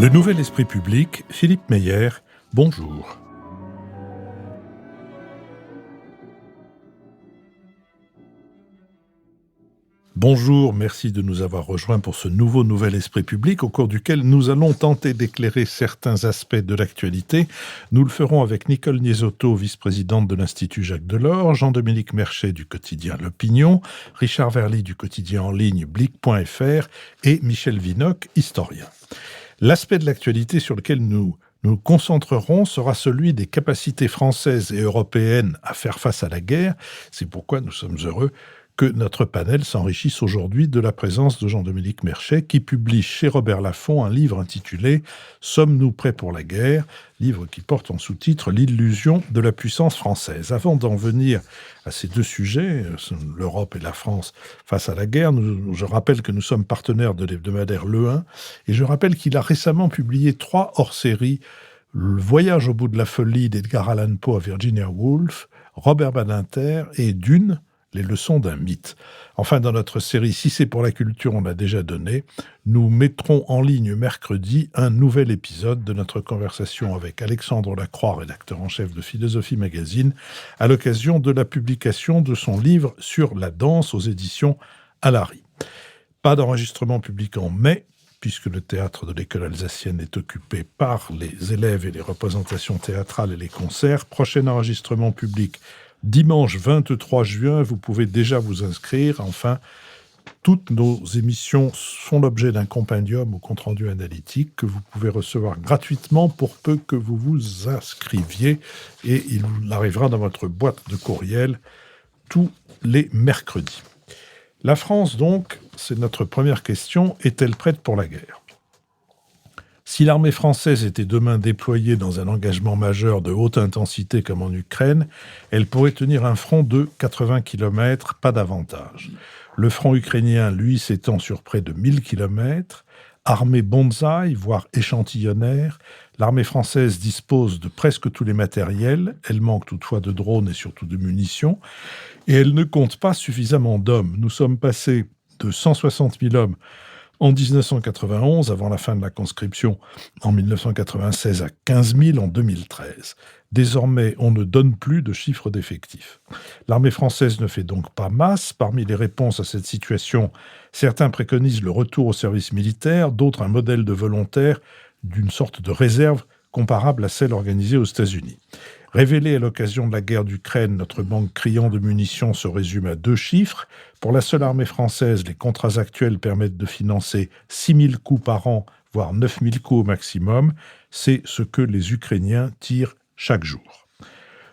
Le Nouvel Esprit Public, Philippe Meyer, bonjour. Bonjour, merci de nous avoir rejoints pour ce Nouvel Esprit Public au cours duquel nous allons tenter d'éclairer certains aspects de l'actualité. Nous le ferons avec Nicole Niesotto, vice-présidente de l'Institut Jacques Delors, Jean-Dominique Merchet du quotidien L'Opinion, Richard Verly du quotidien en ligne Blick.fr et Michel Vinocq, historien. L'aspect de l'actualité sur lequel nous nous concentrerons sera celui des capacités françaises et européennes à faire face à la guerre. C'est pourquoi nous sommes heureux que notre panel s'enrichisse aujourd'hui de la présence de Jean-Dominique Merchet, qui publie chez Robert Laffont un livre intitulé « Sommes-nous prêts pour la guerre ?» livre qui porte en sous-titre « L'illusion de la puissance française ». Avant d'en venir à ces deux sujets, l'Europe et la France face à la guerre, je rappelle que nous sommes partenaires de l'hebdomadaire Le 1, et je rappelle qu'il a récemment publié 3 hors-séries, Le voyage au bout de la folie d'Edgar Allan Poe à Virginia Woolf, Robert Badinter et Dune, les leçons d'un mythe. Enfin, dans notre série Si c'est pour la culture, on l'a déjà donné, nous mettrons en ligne mercredi un nouvel épisode de notre conversation avec Alexandre Lacroix, rédacteur en chef de Philosophie Magazine, à l'occasion de la publication de son livre sur la danse aux éditions Alary. Pas d'enregistrement public en mai, puisque le théâtre de l'école alsacienne est occupé par les élèves et les représentations théâtrales et les concerts. Prochain enregistrement public dimanche 23 juin, vous pouvez déjà vous inscrire. Enfin, toutes nos émissions font l'objet d'un compendium ou compte-rendu analytique que vous pouvez recevoir gratuitement pour peu que vous vous inscriviez. Et il arrivera dans votre boîte de courriel tous les mercredis. La France, donc, c'est notre première question, est-elle prête pour la guerre ? Si l'armée française était demain déployée dans un engagement majeur de haute intensité comme en Ukraine, elle pourrait tenir un front de 80 km, pas davantage. Le front ukrainien, lui, s'étend sur près de 1000 km. Armée bonsaï, voire échantillonnaire, l'armée française dispose de presque tous les matériels. Elle manque toutefois de drones et surtout de munitions. Et elle ne compte pas suffisamment d'hommes. Nous sommes passés de 160 000 hommes en 1991, avant la fin de la conscription en 1996, à 15 000 en 2013. Désormais, on ne donne plus de chiffres d'effectifs. L'armée française ne fait donc pas masse. Parmi les réponses à cette situation, certains préconisent le retour au service militaire, d'autres un modèle de volontaire d'une sorte de réserve comparable à celle organisée aux États-Unis. Révélé à l'occasion de la guerre d'Ukraine, notre manque criant de munitions se résume à 2 chiffres. Pour la seule armée française, les contrats actuels permettent de financer 6 000 coups par an, voire 9 000 coups au maximum. C'est ce que les Ukrainiens tirent chaque jour.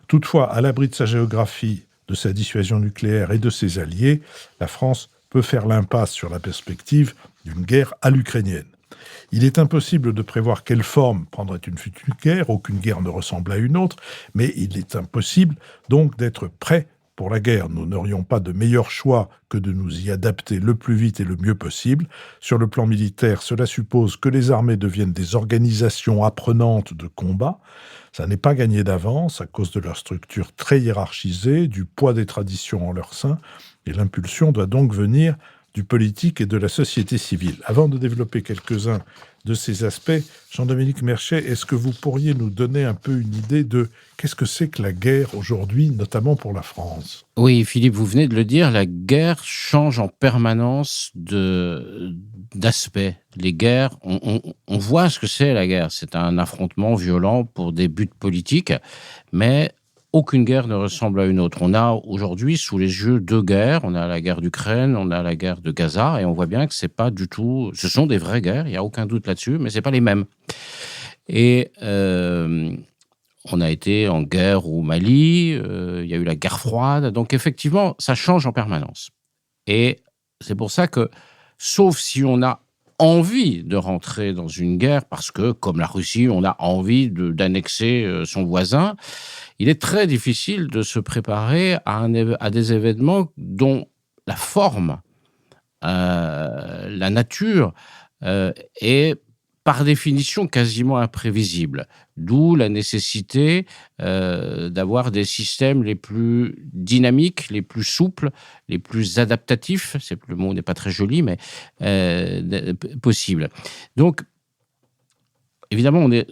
Toutefois, à l'abri de sa géographie, de sa dissuasion nucléaire et de ses alliés, la France peut faire l'impasse sur la perspective d'une guerre à l'ukrainienne. Il est impossible de prévoir quelle forme prendrait une future guerre. Aucune guerre ne ressemble à une autre, mais il est impossible donc d'être prêt pour la guerre. Nous n'aurions pas de meilleur choix que de nous y adapter le plus vite et le mieux possible. Sur le plan militaire, cela suppose que les armées deviennent des organisations apprenantes de combat. Ça n'est pas gagné d'avance à cause de leur structure très hiérarchisée, du poids des traditions en leur sein, et l'impulsion doit donc venir du politique et de la société civile. Avant de développer quelques-uns de ces aspects, Jean-Dominique Merchet, est-ce que vous pourriez nous donner un peu une idée de qu'est-ce que c'est que la guerre aujourd'hui, notamment pour la France ? Oui, Philippe, vous venez de le dire, la guerre change en permanence d'aspect. Les guerres, on voit ce que c'est la guerre. C'est un affrontement violent pour des buts politiques, mais aucune guerre ne ressemble à une autre. On a aujourd'hui sous les yeux 2 guerres. On a la guerre d'Ukraine, on a la guerre de Gaza, et on voit bien que c'est pas du tout. Ce sont des vraies guerres, il y a aucun doute là-dessus, mais c'est pas les mêmes. Et on a été en guerre au Mali, il y a eu la guerre froide, donc effectivement, ça change en permanence. Et c'est pour ça que, sauf si on a envie de rentrer dans une guerre, parce que, comme la Russie, on a envie d'annexer son voisin, il est très difficile de se préparer à des événements dont la forme, la nature est par définition quasiment imprévisible. D'où la nécessité d'avoir des systèmes les plus dynamiques, les plus souples, les plus adaptatifs, le mot n'est pas très joli, mais possible. Donc, évidemment, on est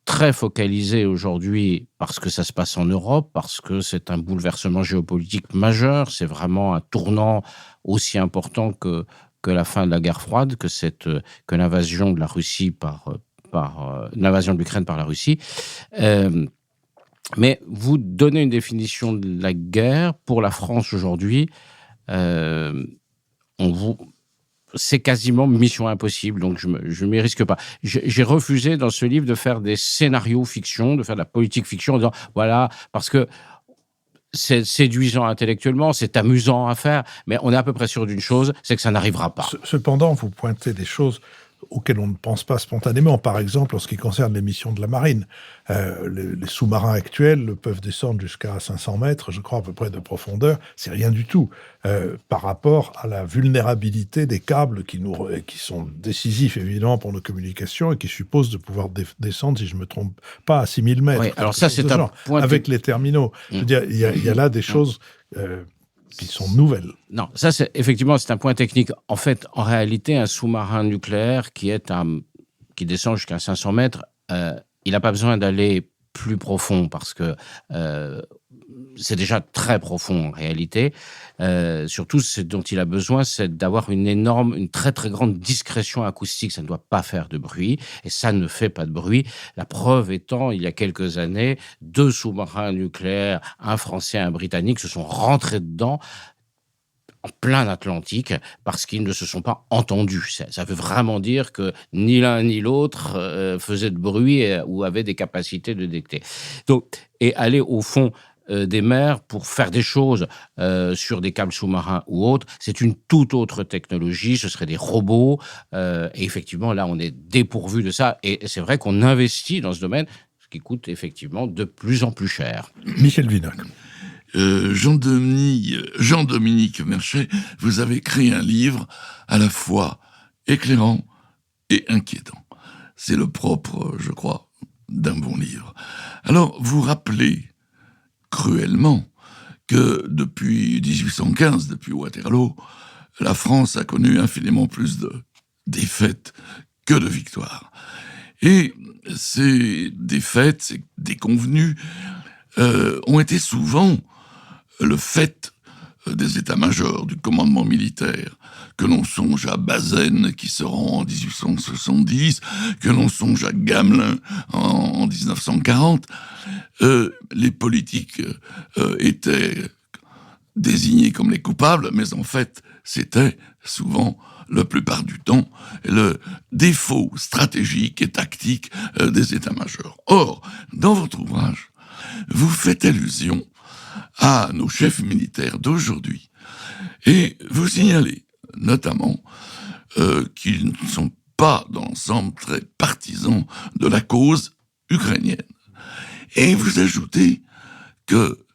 très focalisé aujourd'hui parce que ça se passe en Europe, parce que c'est un bouleversement géopolitique majeur, c'est vraiment un tournant aussi important que la fin de la guerre froide, que l'invasion de la Russie l'invasion de l'Ukraine par la Russie. Mais vous donnez une définition de la guerre pour la France aujourd'hui. C'est quasiment mission impossible, donc je m'y risque pas. J'ai refusé dans ce livre de faire des scénarios fiction, de faire de la politique fiction en disant voilà, parce que c'est séduisant intellectuellement, c'est amusant à faire, mais on est à peu près sûr d'une chose, c'est que ça n'arrivera pas. Cependant, vous pointez des choses auxquelles on ne pense pas spontanément. Par exemple, en ce qui concerne les missions de la marine, les sous-marins actuels peuvent descendre jusqu'à 500 mètres, je crois, à peu près de profondeur. C'est rien du tout par rapport à la vulnérabilité des câbles qui sont décisifs, évidemment, pour nos communications et qui supposent de pouvoir descendre, si je ne me trompe pas, à 6000 mètres. Oui, alors ça, c'est un point... Avec les terminaux. Je veux dire, il y a là des choses... qui sont nouvelles. Non, ça, effectivement, c'est un point technique. En fait, en réalité, un sous-marin nucléaire qui descend jusqu'à 500 mètres, il n'a pas besoin d'aller plus profond parce que c'est déjà très profond en réalité. Surtout, ce dont il a besoin, c'est d'avoir une très très grande discrétion acoustique. Ça ne doit pas faire de bruit et ça ne fait pas de bruit. La preuve étant, il y a quelques années, 2 sous-marins nucléaires, un français et un britannique, se sont rentrés dedans en plein Atlantique parce qu'ils ne se sont pas entendus. Ça veut vraiment dire que ni l'un ni l'autre faisait de bruit ou avait des capacités de détecter. Donc, et aller au fond des mers pour faire des choses sur des câbles sous-marins ou autres, c'est une toute autre technologie, ce seraient des robots, et effectivement, là, on est dépourvu de ça, et c'est vrai qu'on investit dans ce domaine, ce qui coûte effectivement de plus en plus cher. Michel Vinocq. Jean-Dominique Merchet, vous avez écrit un livre à la fois éclairant et inquiétant. C'est le propre, je crois, d'un bon livre. Alors, vous rappelez cruellement que depuis 1815, depuis Waterloo, la France a connu infiniment plus de défaites que de victoires. Et ces défaites, ces déconvenues, ont été souvent le fait des états-majors, du commandement militaire, que l'on songe à Bazaine qui se rend en 1870, que l'on songe à Gamelin en 1940. Les politiques étaient désignés comme les coupables, mais en fait, c'était souvent, la plupart du temps, le défaut stratégique et tactique des états-majors. Or, dans votre ouvrage, vous faites allusion à nos chefs militaires d'aujourd'hui et vous signalez notamment qu'ils ne sont pas dans l'ensemble très partisans de la cause ukrainienne. Et vous ajoutez que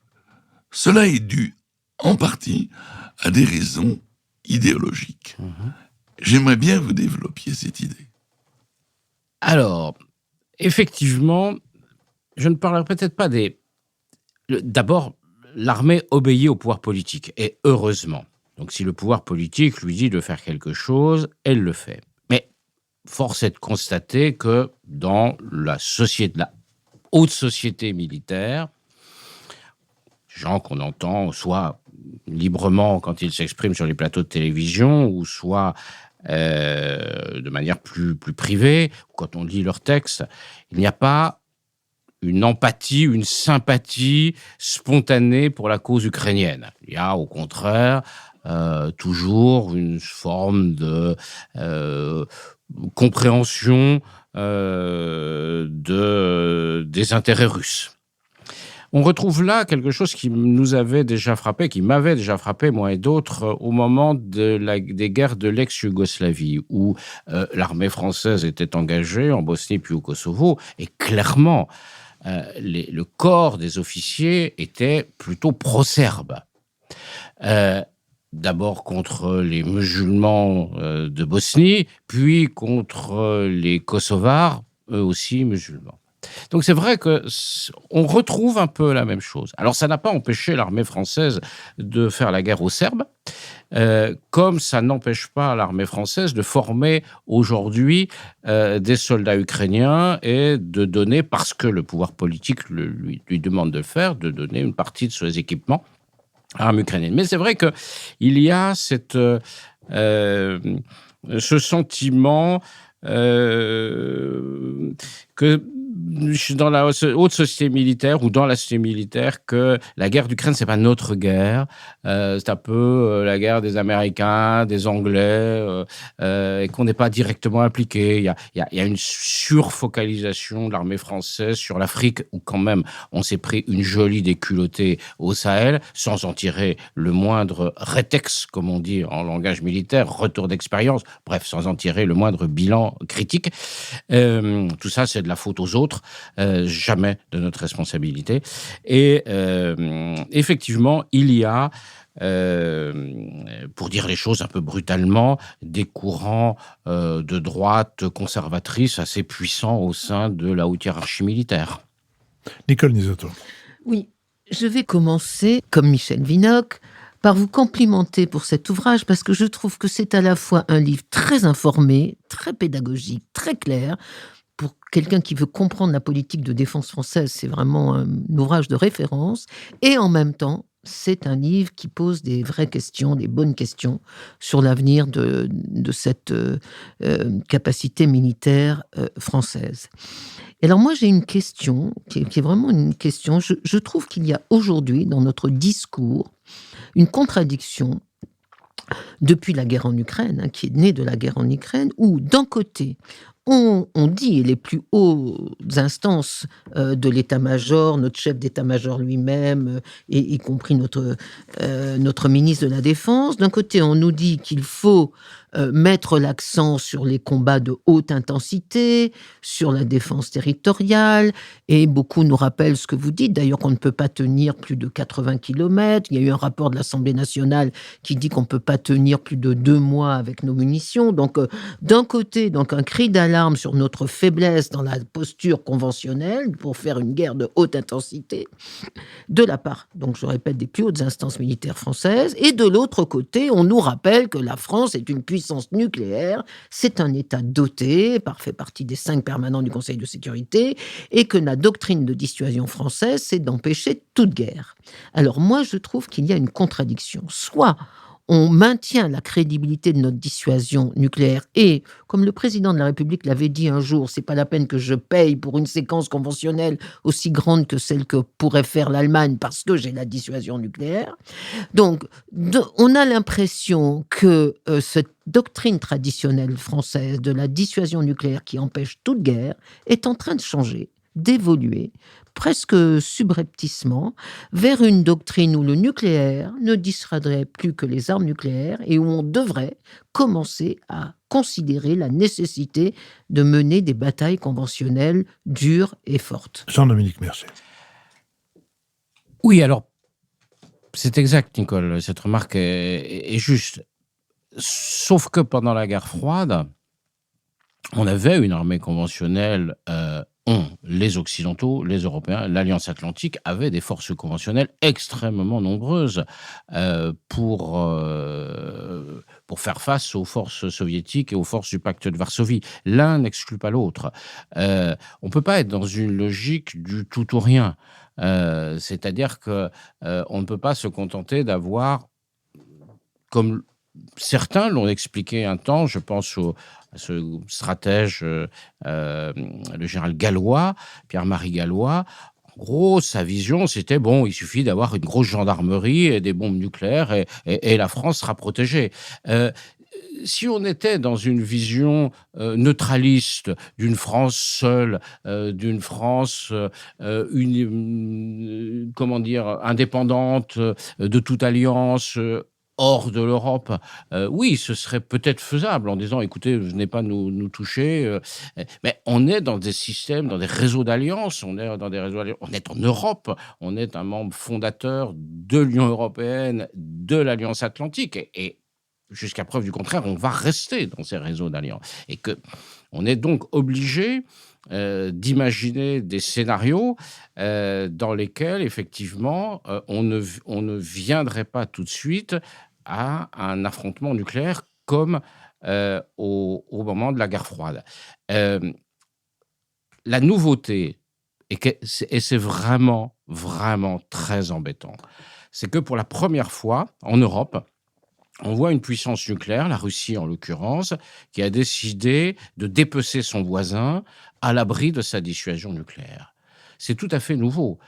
cela est dû en partie à des raisons idéologiques. J'aimerais bien que vous développiez cette idée. Alors, effectivement, je ne parlerai peut-être pas des... D'abord, l'armée obéit au pouvoir politique, et heureusement. Donc si le pouvoir politique lui dit de faire quelque chose, elle le fait. Mais force est de constater que dans la haute société militaire, gens qu'on entend soit librement quand ils s'expriment sur les plateaux de télévision, ou soit de manière plus privée, quand on lit leurs textes, il n'y a pas une empathie, une sympathie spontanée pour la cause ukrainienne. Il y a au contraire toujours une forme de compréhension des intérêts russes. On retrouve là quelque chose qui m'avait déjà frappé, moi et d'autres, au moment des guerres de l'ex-Yougoslavie, où l'armée française était engagée en Bosnie puis au Kosovo, et clairement, le corps des officiers était plutôt pro-serbe. D'abord contre les musulmans de Bosnie, puis contre les Kosovars, eux aussi musulmans. Donc c'est vrai que on retrouve un peu la même chose. Alors ça n'a pas empêché l'armée française de faire la guerre aux Serbes, comme ça n'empêche pas l'armée française de former aujourd'hui des soldats ukrainiens et de donner, parce que le pouvoir politique lui demande de le faire, de donner une partie de ses équipements à l'armée ukrainienne. Mais c'est vrai qu'il y a ce sentiment que dans la haute société militaire ou dans la société militaire, que la guerre d'Ukraine, c'est pas notre guerre, c'est un peu la guerre des Américains, des Anglais, et qu'on n'est pas directement impliqué. Il y a une surfocalisation de l'armée française sur l'Afrique, où quand même on s'est pris une jolie déculottée au Sahel, sans en tirer le moindre rétex, comme on dit en langage militaire, retour d'expérience, bref, sans en tirer le moindre bilan critique. Tout ça, c'est de la faute aux autres, jamais de notre responsabilité. Et effectivement, il y a, pour dire les choses un peu brutalement, des courants de droite conservatrice assez puissants au sein de la haute hiérarchie militaire. Nicole Nisotto. Oui, je vais commencer, comme Michel Vinocq, par vous complimenter pour cet ouvrage, parce que je trouve que c'est à la fois un livre très informé, très pédagogique, très clair. Pour quelqu'un qui veut comprendre la politique de défense française, c'est vraiment un ouvrage de référence. Et en même temps, c'est un livre qui pose des vraies questions, des bonnes questions sur l'avenir de cette capacité militaire française. Et alors moi, j'ai une question qui est vraiment une question. Je trouve qu'il y a aujourd'hui, dans notre discours, une contradiction depuis la guerre en Ukraine, qui est née de la guerre en Ukraine, où d'un côté, on dit, et les plus hautes instances de l'état-major, notre chef d'état-major lui-même, et y compris notre ministre de la Défense, d'un côté, on nous dit qu'il faut mettre l'accent sur les combats de haute intensité, sur la défense territoriale, et beaucoup nous rappellent ce que vous dites, d'ailleurs qu'on ne peut pas tenir plus de 80 km. Il y a eu un rapport de l'Assemblée nationale qui dit qu'on ne peut pas tenir plus de 2 mois avec nos munitions. Donc, d'un côté, donc un cri d'alarme sur notre faiblesse dans la posture conventionnelle pour faire une guerre de haute intensité, de la part, donc je répète, des plus hautes instances militaires françaises, et de l'autre côté, on nous rappelle que la France est une puissance nucléaire, c'est un État doté, fait partie des 5 permanents du Conseil de sécurité, et que la doctrine de dissuasion française, c'est d'empêcher toute guerre. Alors moi, je trouve qu'il y a une contradiction. Soit on maintient la crédibilité de notre dissuasion nucléaire et, comme le président de la République l'avait dit un jour, c'est pas la peine que je paye pour une séquence conventionnelle aussi grande que celle que pourrait faire l'Allemagne parce que j'ai la dissuasion nucléaire. Donc, on a l'impression que cette doctrine traditionnelle française de la dissuasion nucléaire qui empêche toute guerre est en train de changer, d'évoluer, presque subrepticement, vers une doctrine où le nucléaire ne dissuaderait plus que les armes nucléaires et où on devrait commencer à considérer la nécessité de mener des batailles conventionnelles dures et fortes. Jean-Dominique Mercier. Oui, alors, c'est exact, Nicole, cette remarque est juste. Sauf que pendant la guerre froide, on avait une armée conventionnelle. Les Occidentaux, les Européens, l'Alliance Atlantique avaient des forces conventionnelles extrêmement nombreuses pour faire face aux forces soviétiques et aux forces du pacte de Varsovie. L'un n'exclut pas l'autre. On ne peut pas être dans une logique du tout ou rien. C'est-à-dire qu'on ne peut pas se contenter d'avoir, comme certains l'ont expliqué un temps, je pense à ce stratège, le général Gallois, Pierre-Marie Gallois. En gros, sa vision, c'était bon, il suffit d'avoir une grosse gendarmerie et des bombes nucléaires et la France sera protégée. Si on était dans une vision neutraliste d'une France seule, d'une France indépendante de toute alliance, hors de l'Europe, oui, ce serait peut-être faisable en disant, écoutez, venez pas nous toucher. Mais on est dans des systèmes, dans des réseaux d'alliances, on est en Europe, on est un membre fondateur de l'Union européenne, de l'Alliance Atlantique, et jusqu'à preuve du contraire, on va rester dans ces réseaux d'alliances. Et qu'on est donc obligé d'imaginer des scénarios dans lesquels, effectivement, on ne viendrait pas tout de suite à un affrontement nucléaire comme au moment de la guerre froide. La nouveauté, et c'est vraiment, vraiment très embêtant, c'est que pour la première fois en Europe, on voit une puissance nucléaire, la Russie en l'occurrence, qui a décidé de dépecer son voisin à l'abri de sa dissuasion nucléaire. C'est tout à fait nouveau.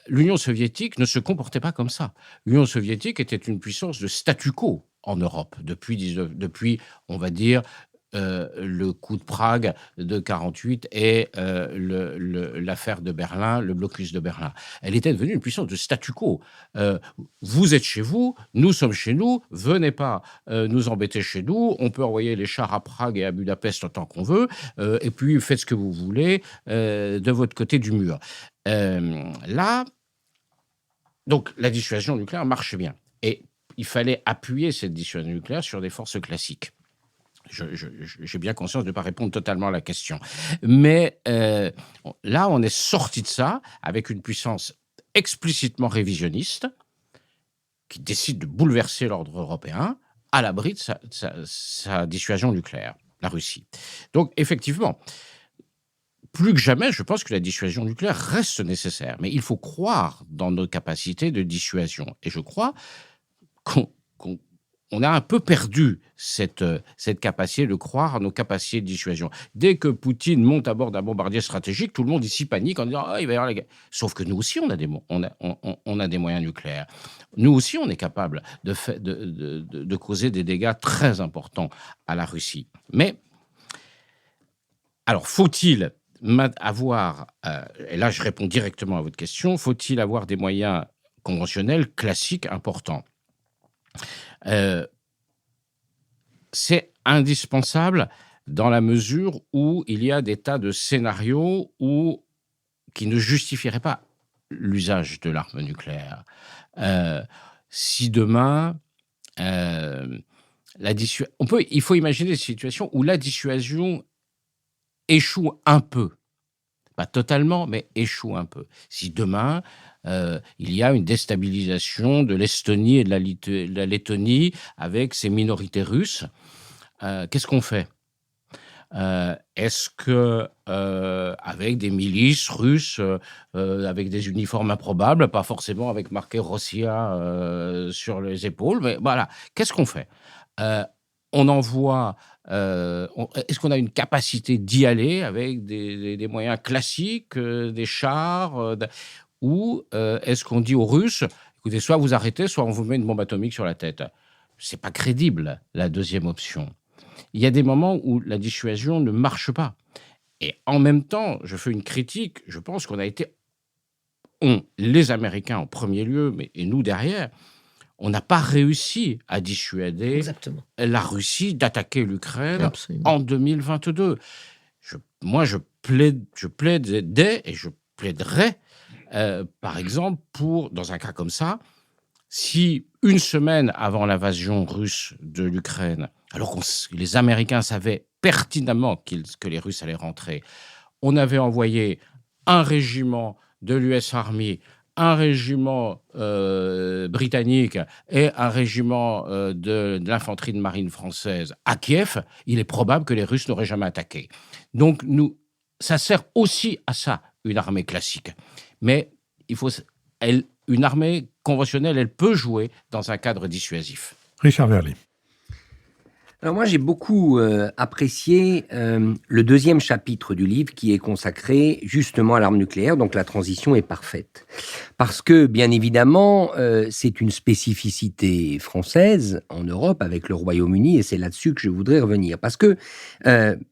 L'Union soviétique ne se comportait pas comme ça. L'Union soviétique était une puissance de statu quo en Europe depuis on va dire, le coup de Prague de 1948 et l'affaire de Berlin, le blocus de Berlin. Elle était devenue une puissance de statu quo. Vous êtes chez vous, nous sommes chez nous, venez pas nous embêter chez nous, on peut envoyer les chars à Prague et à Budapest autant qu'on veut, et puis faites ce que vous voulez de votre côté du mur. Là, donc la dissuasion nucléaire marche bien. Et il fallait appuyer cette dissuasion nucléaire sur des forces classiques. J'ai bien conscience de ne pas répondre totalement à la question. Mais là, on est sorti de ça avec une puissance explicitement révisionniste qui décide de bouleverser l'ordre européen à l'abri de sa dissuasion nucléaire, la Russie. Donc, effectivement, plus que jamais, je pense que la dissuasion nucléaire reste nécessaire. Mais il faut croire dans nos capacités de dissuasion. Et je crois qu'on a un peu perdu cette capacité de croire à nos capacités de dissuasion. Dès que Poutine monte à bord d'un bombardier stratégique, tout le monde ici panique en disant « Ah, il va y avoir la guerre ». Sauf que nous aussi, on a des moyens nucléaires. Nous aussi, on est capable de causer des dégâts très importants à la Russie. Mais, alors, faut-il avoir, et là je réponds directement à votre question, faut-il avoir des moyens conventionnels classiques importants ? C'est indispensable dans la mesure où il y a des tas de scénarios qui ne justifieraient pas l'usage de l'arme nucléaire. Si demain, il faut imaginer des situations où la dissuasion échoue un peu. Pas totalement, mais échoue un peu. Si demain, il y a une déstabilisation de l'Estonie et de la Lettonie avec ces minorités russes, qu'est-ce qu'on fait ? Est-ce que, avec des milices russes, avec des uniformes improbables, pas forcément avec marqué Rossia sur les épaules, mais voilà, qu'est-ce qu'on fait ? On envoie. Est-ce qu'on a une capacité d'y aller avec des moyens classiques, des chars, ou est-ce qu'on dit aux Russes, écoutez, soit vous arrêtez, soit on vous met une bombe atomique sur la tête ? C'est pas crédible, la deuxième option. Il y a des moments où la dissuasion ne marche pas. Et en même temps, je fais une critique, je pense qu'on a été, les Américains en premier lieu, et nous derrière, on n'a pas réussi à dissuader Exactement. La Russie d'attaquer l'Ukraine Absolument. en 2022. Moi, je plaidais et je plaiderais, par exemple, dans un cas comme ça, si une semaine avant l'invasion russe de l'Ukraine, alors que les Américains savaient pertinemment que les Russes allaient rentrer, on avait envoyé un régiment de l'US Army, un régiment britannique et un régiment de l'infanterie de marine française à Kiev, il est probable que les Russes n'auraient jamais attaqué. Donc, ça sert aussi à ça, une armée classique. Mais une armée conventionnelle, elle peut jouer dans un cadre dissuasif. Richard Verly. Alors moi, j'ai beaucoup apprécié le deuxième chapitre du livre qui est consacré justement à l'arme nucléaire, donc la transition est parfaite. Parce que, bien évidemment, c'est une spécificité française en Europe avec le Royaume-Uni et c'est là-dessus que je voudrais revenir. Parce que,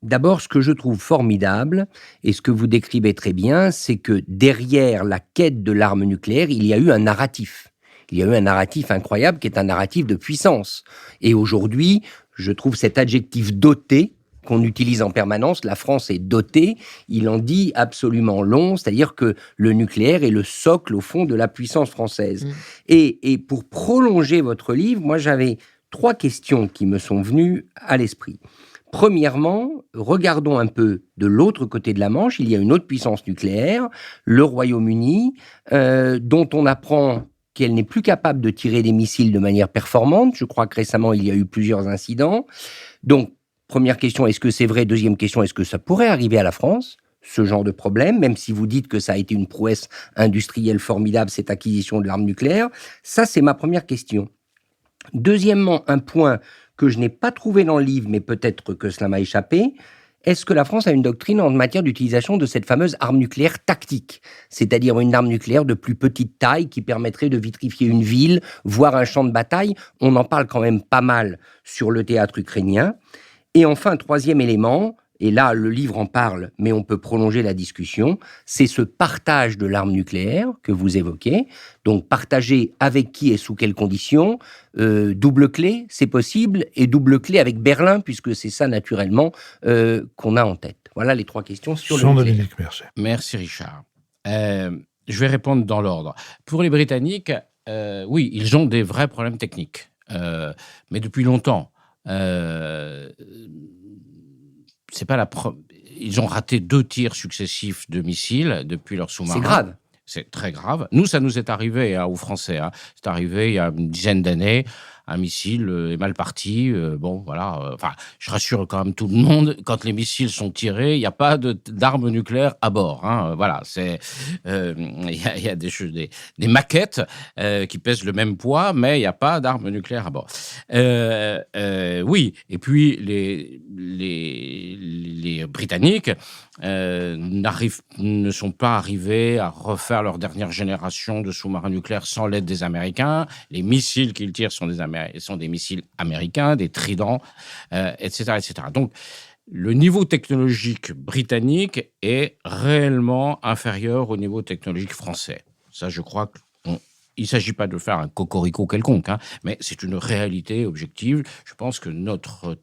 d'abord, ce que je trouve formidable et ce que vous décrivez très bien, c'est que derrière la quête de l'arme nucléaire, il y a eu un narratif. Il y a eu un narratif incroyable qui est un narratif de puissance. Et aujourd'hui, je trouve cet adjectif « doté » qu'on utilise en permanence, la France est dotée, il en dit absolument long, c'est-à-dire que le nucléaire est le socle, au fond, de la puissance française. Et pour prolonger votre livre, moi j'avais 3 questions qui me sont venues à l'esprit. Premièrement, regardons un peu de l'autre côté de la Manche. Il y a une autre puissance nucléaire, le Royaume-Uni, dont on apprend qu'elle n'est plus capable de tirer des missiles de manière performante. Je crois que récemment, il y a eu plusieurs incidents. Donc, première question, est-ce que c'est vrai? Deuxième question, est-ce que ça pourrait arriver à la France, ce genre de problème, même si vous dites que ça a été une prouesse industrielle formidable, cette acquisition de l'arme nucléaire? Ça, c'est ma première question. Deuxièmement, un point que je n'ai pas trouvé dans le livre, mais peut-être que cela m'a échappé. Est-ce que la France a une doctrine en matière d'utilisation de cette fameuse arme nucléaire tactique, c'est-à-dire une arme nucléaire de plus petite taille qui permettrait de vitrifier une ville, voire un champ de bataille? On en parle quand même pas mal sur le théâtre ukrainien. Et enfin, troisième élément, et là le livre en parle, mais on peut prolonger la discussion, c'est ce partage de l'arme nucléaire que vous évoquez. Donc partager avec qui et sous quelles conditions, double clé, c'est possible, et double clé avec Berlin, puisque c'est ça naturellement qu'on a en tête. Voilà les trois questions sur le nucléaire. Jean-Dominique Mercier. Merci Richard. Je vais répondre dans l'ordre. Pour les Britanniques, oui, ils ont des vrais problèmes techniques, mais depuis longtemps. C'est pas ils ont raté 2 tirs successifs de missiles depuis leur sous-marin. C'est grave. C'est très grave. Nous, ça nous est arrivé aux Français. C'est arrivé il y a une dizaine d'années. Un missile est mal parti. Bon, voilà. Enfin, je rassure quand même tout le monde. Quand les missiles sont tirés, il n'y a pas d'armes nucléaires à bord. Voilà. Il y a des maquettes qui pèsent le même poids, mais il n'y a pas d'armes nucléaires à bord. Oui. Et puis les Britanniques ne sont pas arrivés à refaire leur dernière génération de sous-marins nucléaires sans l'aide des Américains. Les missiles qu'ils tirent sont des missiles américains, des Tridents, etc., etc. Donc, le niveau technologique britannique est réellement inférieur au niveau technologique français. Ça, je crois qu'il ne s'agit pas de faire un cocorico quelconque, mais c'est une réalité objective. Je pense que notre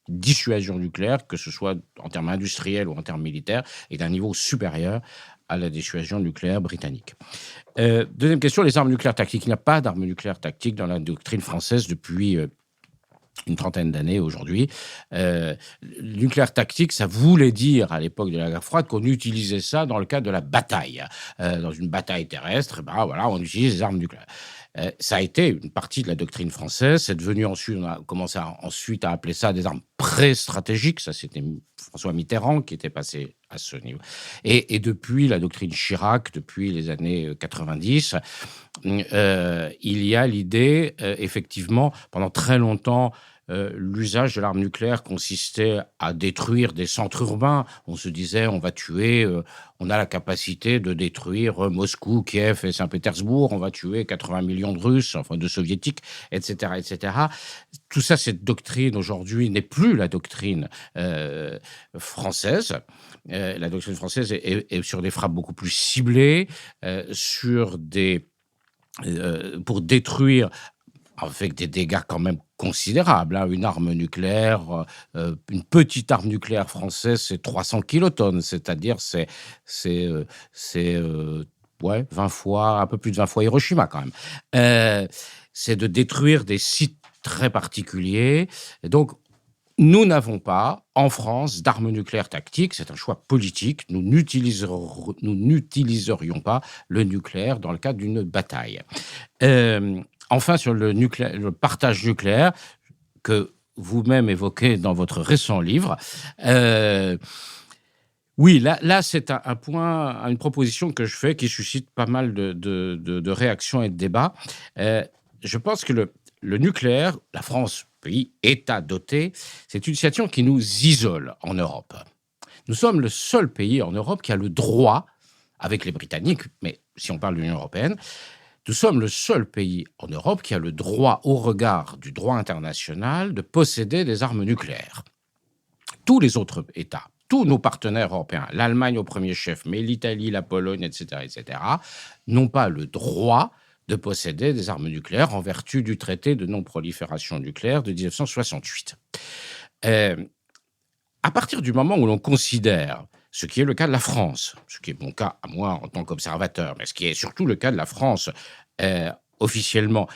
dissuasion nucléaire, que ce soit en termes industriels ou en termes militaires, est d'un niveau supérieur à la dissuasion nucléaire britannique. Deuxième question, les armes nucléaires tactiques. Il n'y a pas d'armes nucléaires tactiques dans la doctrine française depuis une trentaine d'années aujourd'hui. Le nucléaire tactique, ça voulait dire à l'époque de la guerre froide qu'on utilisait ça dans le cadre de la bataille. Dans une bataille terrestre, voilà, on utilise les armes nucléaires. Ça a été une partie de la doctrine française. C'est devenu ensuite, on a commencé ensuite à appeler ça des armes pré-stratégiques. Ça, c'était François Mitterrand qui était passé à ce niveau. Et depuis la doctrine Chirac, depuis les années 90, il y a l'idée, effectivement, pendant très longtemps, l'usage de l'arme nucléaire consistait à détruire des centres urbains. On se disait, on va tuer, on a la capacité de détruire Moscou, Kiev et Saint-Pétersbourg, on va tuer 80 millions de Russes, enfin de Soviétiques, etc., etc. Tout ça, cette doctrine aujourd'hui n'est plus la doctrine française. La doctrine française est sur des frappes beaucoup plus ciblées, pour détruire avec des dégâts quand même considérables. Une arme nucléaire, une petite arme nucléaire française, c'est 300 kilotonnes, c'est-à-dire c'est 20 fois, un peu plus de 20 fois Hiroshima quand même. C'est de détruire des sites très particuliers. Et donc, nous n'avons pas, en France, d'armes nucléaires tactiques. C'est un choix politique. Nous n'utiliserions pas le nucléaire dans le cadre d'une bataille. Enfin, sur le partage nucléaire, que vous-même évoquez dans votre récent livre, oui, là c'est un point, une proposition que je fais qui suscite pas mal de réactions et de débats. Je pense que le nucléaire, la France, pays, État doté, c'est une situation qui nous isole en Europe. Nous sommes le seul pays en Europe qui a le droit, avec les Britanniques, mais si on parle de l'Union européenne, nous sommes le seul pays en Europe qui a le droit, au regard du droit international, de posséder des armes nucléaires. Tous les autres États, tous nos partenaires européens, l'Allemagne au premier chef, mais l'Italie, la Pologne, etc., n'ont pas le droit de posséder des armes nucléaires en vertu du traité de non-prolifération nucléaire de 1968. À partir du moment où l'on considère, ce qui est le cas de la France, ce qui est mon cas à moi en tant qu'observateur, mais ce qui est surtout le cas de la France officiellement,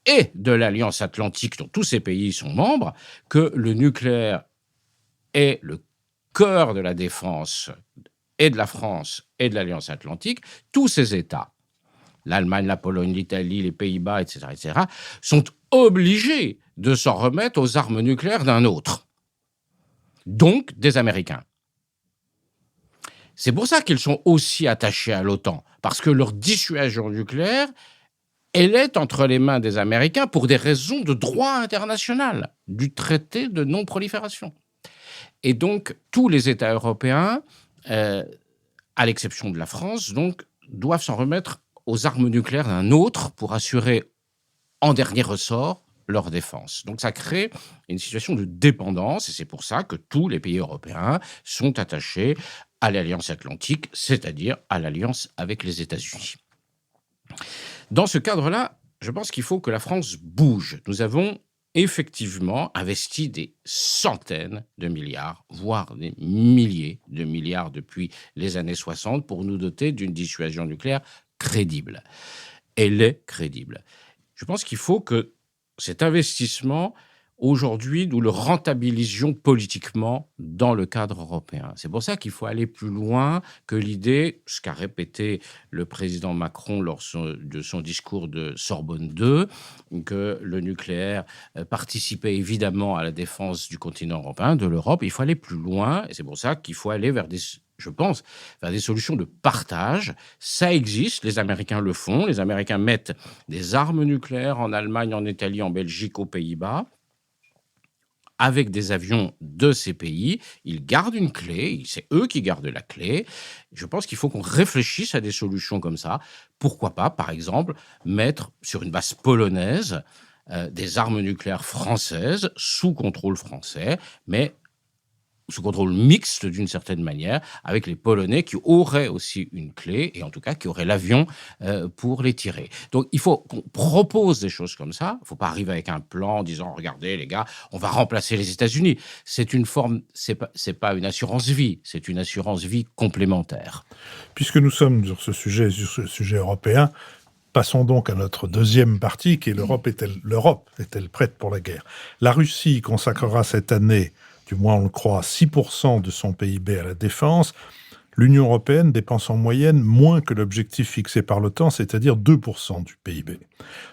et de l'Alliance Atlantique, dont tous ces pays sont membres, que le nucléaire est le cœur de la défense et de la France et de l'Alliance Atlantique. Tous ces États, l'Allemagne, la Pologne, l'Italie, les Pays-Bas, etc., sont obligés de s'en remettre aux armes nucléaires d'un autre, donc des Américains. C'est pour ça qu'ils sont aussi attachés à l'OTAN, parce que leur dissuasion nucléaire, elle est entre les mains des Américains pour des raisons de droit international, du traité de non-prolifération. Et donc, tous les États européens, à l'exception de la France, donc, doivent s'en remettre aux armes nucléaires d'un autre pour assurer, en dernier ressort, leur défense. Donc ça crée une situation de dépendance, et c'est pour ça que tous les pays européens sont attachés à l'Alliance Atlantique, c'est-à-dire à l'alliance avec les États-Unis. Dans ce cadre-là, je pense qu'il faut que la France bouge. Nous avons effectivement investi des centaines de milliards, voire des milliers de milliards depuis les années 60 pour nous doter d'une dissuasion nucléaire crédible. Elle est crédible. Je pense qu'il faut que cet investissement, aujourd'hui, nous le rentabilisions politiquement dans le cadre européen. C'est pour ça qu'il faut aller plus loin que l'idée, ce qu'a répété le président Macron lors de son discours de Sorbonne 2, que le nucléaire participait évidemment à la défense du continent européen, de l'Europe. Il faut aller plus loin, et c'est pour ça qu'il faut aller vers des solutions de partage. Ça existe, les Américains le font. Les Américains mettent des armes nucléaires en Allemagne, en Italie, en Belgique, aux Pays-Bas, avec des avions de ces pays. Ils gardent une clé, c'est eux qui gardent la clé. Je pense qu'il faut qu'on réfléchisse à des solutions comme ça. Pourquoi pas, par exemple, mettre sur une base polonaise des armes nucléaires françaises, sous contrôle français, mais sous contrôle mixte d'une certaine manière, avec les Polonais qui auraient aussi une clé, et en tout cas qui auraient l'avion pour les tirer. Donc il faut qu'on propose des choses comme ça. Il ne faut pas arriver avec un plan en disant « Regardez les gars, on va remplacer les États-Unis ». C'est une forme, c'est pas une assurance vie, c'est une assurance vie complémentaire. Puisque nous sommes sur ce sujet européen, passons donc à notre deuxième partie, qui est l'Europe est-elle prête pour la guerre ? La Russie consacrera cette année, du moins on le croit, 6% de son PIB à la défense. L'Union européenne dépense en moyenne moins que l'objectif fixé par l'OTAN, c'est-à-dire 2% du PIB.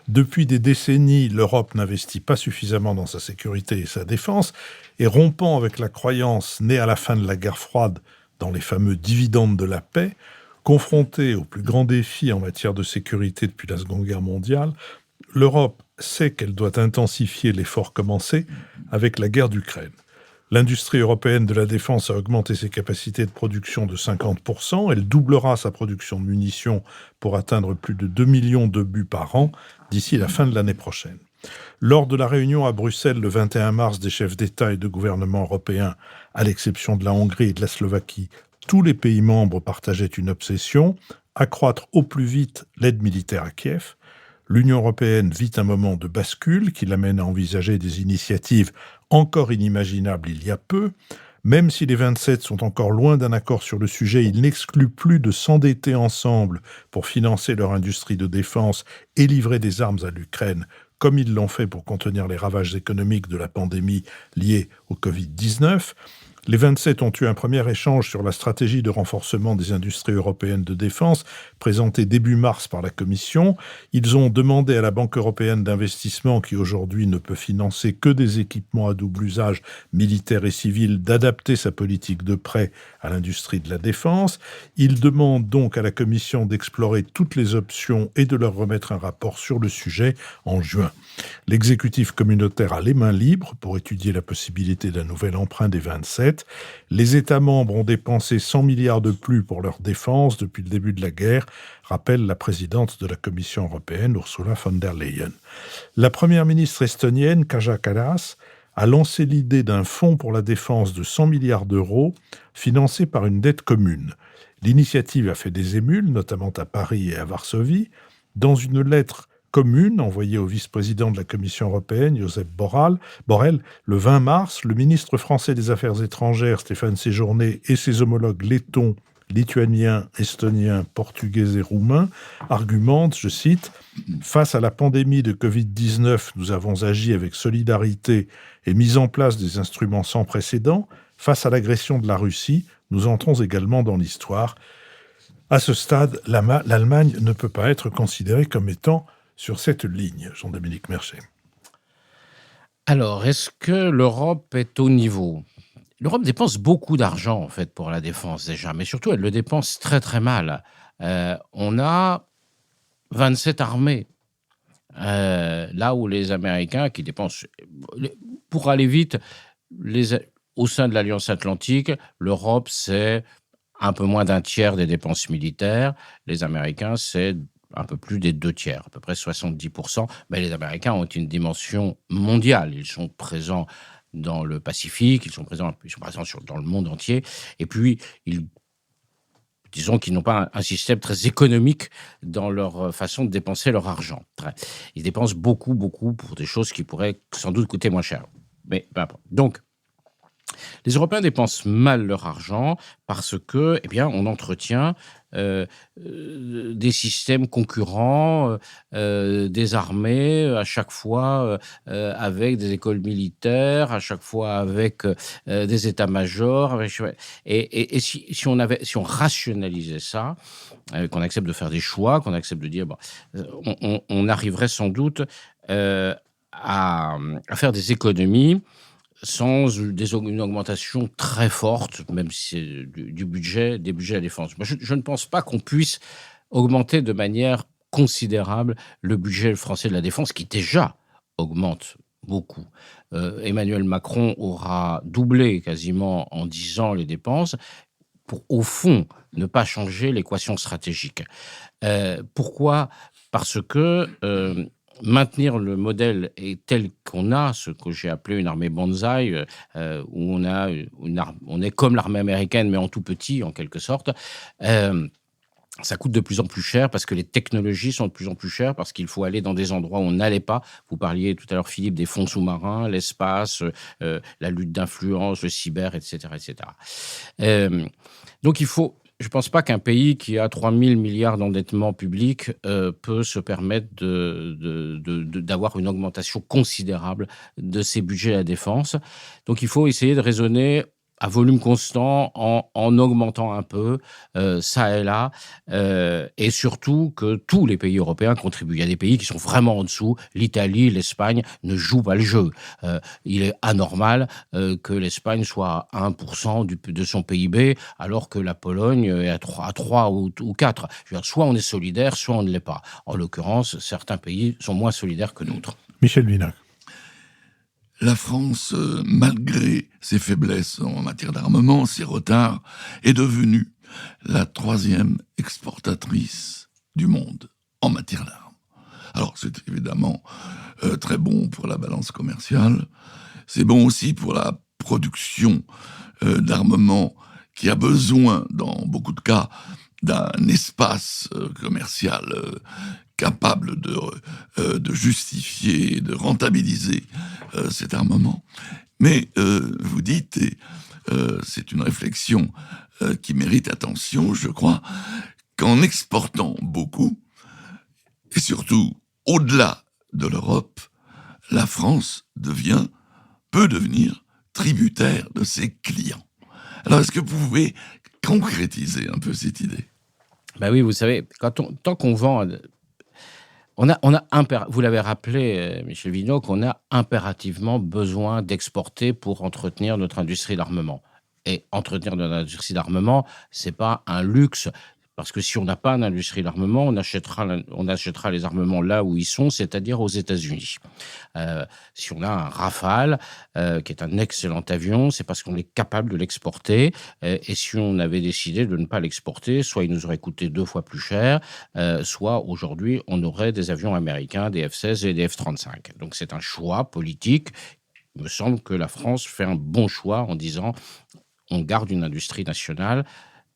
Depuis des décennies, l'Europe n'investit pas suffisamment dans sa sécurité et sa défense, et rompant avec la croyance née à la fin de la guerre froide dans les fameux dividendes de la paix, confrontée aux plus grands défis en matière de sécurité depuis la Seconde Guerre mondiale, l'Europe sait qu'elle doit intensifier l'effort commencé avec la guerre d'Ukraine. L'industrie européenne de la défense a augmenté ses capacités de production de 50%. Elle doublera sa production de munitions pour atteindre plus de 2 millions d'obus par an d'ici la fin de l'année prochaine. Lors de la réunion à Bruxelles le 21 mars des chefs d'État et de gouvernement européens, à l'exception de la Hongrie et de la Slovaquie, tous les pays membres partageaient une obsession, accroître au plus vite l'aide militaire à Kiev. L'Union européenne vit un moment de bascule qui l'amène à envisager des initiatives encore inimaginables il y a peu. Même si les 27 sont encore loin d'un accord sur le sujet, ils n'excluent plus de s'endetter ensemble pour financer leur industrie de défense et livrer des armes à l'Ukraine, comme ils l'ont fait pour contenir les ravages économiques de la pandémie liée au Covid-19. Les 27 ont eu un premier échange sur la stratégie de renforcement des industries européennes de défense, présentée début mars par la Commission. Ils ont demandé à la Banque européenne d'investissement, qui aujourd'hui ne peut financer que des équipements à double usage militaire et civil, d'adapter sa politique de prêt à l'industrie de la défense. Ils demandent donc à la Commission d'explorer toutes les options et de leur remettre un rapport sur le sujet en juin. L'exécutif communautaire a les mains libres pour étudier la possibilité d'un nouvel emprunt des 27. Les États membres ont dépensé 100 milliards de plus pour leur défense depuis le début de la guerre, rappelle la présidente de la Commission européenne, Ursula von der Leyen. La première ministre estonienne, Kaja Kallas, a lancé l'idée d'un fonds pour la défense de 100 milliards d'euros, financé par une dette commune. L'initiative a fait des émules, notamment à Paris et à Varsovie. Dans une lettre commune envoyée au vice-président de la Commission européenne, Josep Borrell, le 20 mars, le ministre français des Affaires étrangères, Stéphane Séjourné, et ses homologues lettons lituaniens, estoniens, portugais et roumains, argumentent, je cite, « Face à la pandémie de Covid-19, nous avons agi avec solidarité et mis en place des instruments sans précédent. Face à l'agression de la Russie, nous entrons également dans l'histoire. À ce stade, l'Allemagne ne peut pas être considérée comme étant sur cette ligne. » Jean-Dominique Merchet. Alors, est-ce que l'Europe est au niveau ? L'Europe dépense beaucoup d'argent, en fait, pour la défense, déjà, mais surtout, elle le dépense très, très mal. On a 27 armées, là où les Américains, qui dépensent... Pour aller vite, au sein de l'Alliance Atlantique, l'Europe, c'est un peu moins d'un tiers des dépenses militaires. Les Américains, c'est un peu plus des 2 tiers, à peu près 70%. Mais les Américains ont une dimension mondiale. Ils sont présents dans le Pacifique, ils sont présents dans le monde entier. Et puis, disons qu'ils n'ont pas un système très économique dans leur façon de dépenser leur argent. Ils dépensent beaucoup, beaucoup pour des choses qui pourraient sans doute coûter moins cher. Mais peu importe. Donc, les Européens dépensent mal leur argent parce que, on entretient des systèmes concurrents, des armées, à chaque fois avec des écoles militaires, à chaque fois avec des états-majors. Et si on rationalisait ça, qu'on accepte de faire des choix, qu'on accepte de dire, on arriverait sans doute à faire des économies sans une augmentation très forte, même si c'est des budgets à la défense. Moi, je ne pense pas qu'on puisse augmenter de manière considérable le budget français de la défense, qui déjà augmente beaucoup. Emmanuel Macron aura doublé quasiment en 10 ans les dépenses pour, au fond, ne pas changer l'équation stratégique. Pourquoi ? Parce que... maintenir le modèle tel qu'on a, ce que j'ai appelé une armée bonsaï, où on est comme l'armée américaine, mais en tout petit, en quelque sorte, ça coûte de plus en plus cher parce que les technologies sont de plus en plus chères, parce qu'il faut aller dans des endroits où on n'allait pas. Vous parliez tout à l'heure, Philippe, des fonds sous-marins, l'espace, la lutte d'influence, le cyber, etc. etc. Donc il faut... Je ne pense pas qu'un pays qui a 3 000 milliards d'endettement public peut se permettre d'avoir une augmentation considérable de ses budgets à la défense. Donc, il faut essayer de raisonner à volume constant, en augmentant un peu, ça et là, et surtout que tous les pays européens contribuent. Il y a des pays qui sont vraiment en dessous. L'Italie, l'Espagne ne jouent pas le jeu. Il est anormal que l'Espagne soit à 1% de son PIB, alors que la Pologne est à 3 ou 4. Je veux dire, soit on est solidaire, soit on ne l'est pas. En l'occurrence, certains pays sont moins solidaires que d'autres. Michel Vinocq. La France, malgré ses faiblesses en matière d'armement, ses retards, est devenue la 3e exportatrice du monde en matière d'armes. Alors, c'est évidemment très bon pour la balance commerciale. C'est bon aussi pour la production d'armement qui a besoin, dans beaucoup de cas, d'un espace commercial capable de justifier, de rentabiliser cet armement. Mais vous dites, et c'est une réflexion qui mérite attention, je crois, qu'en exportant beaucoup, et surtout au-delà de l'Europe, la France peut devenir tributaire de ses clients. Alors, est-ce que vous pouvez concrétiser un peu cette idée ? Ben oui, vous savez, tant qu'on vend... vous l'avez rappelé, Michel Vinocq, qu'on a impérativement besoin d'exporter pour entretenir notre industrie d'armement. Et entretenir notre industrie d'armement, c'est pas un luxe, parce que si on n'a pas une industrie d'armement, on achètera les armements là où ils sont, c'est-à-dire aux États-Unis. Si on a un Rafale, qui est un excellent avion, c'est parce qu'on est capable de l'exporter. Et si on avait décidé de ne pas l'exporter, soit il nous aurait coûté 2 fois plus cher, soit aujourd'hui, on aurait des avions américains, des F-16 et des F-35. Donc c'est un choix politique. Il me semble que la France fait un bon choix en disant on garde une industrie nationale,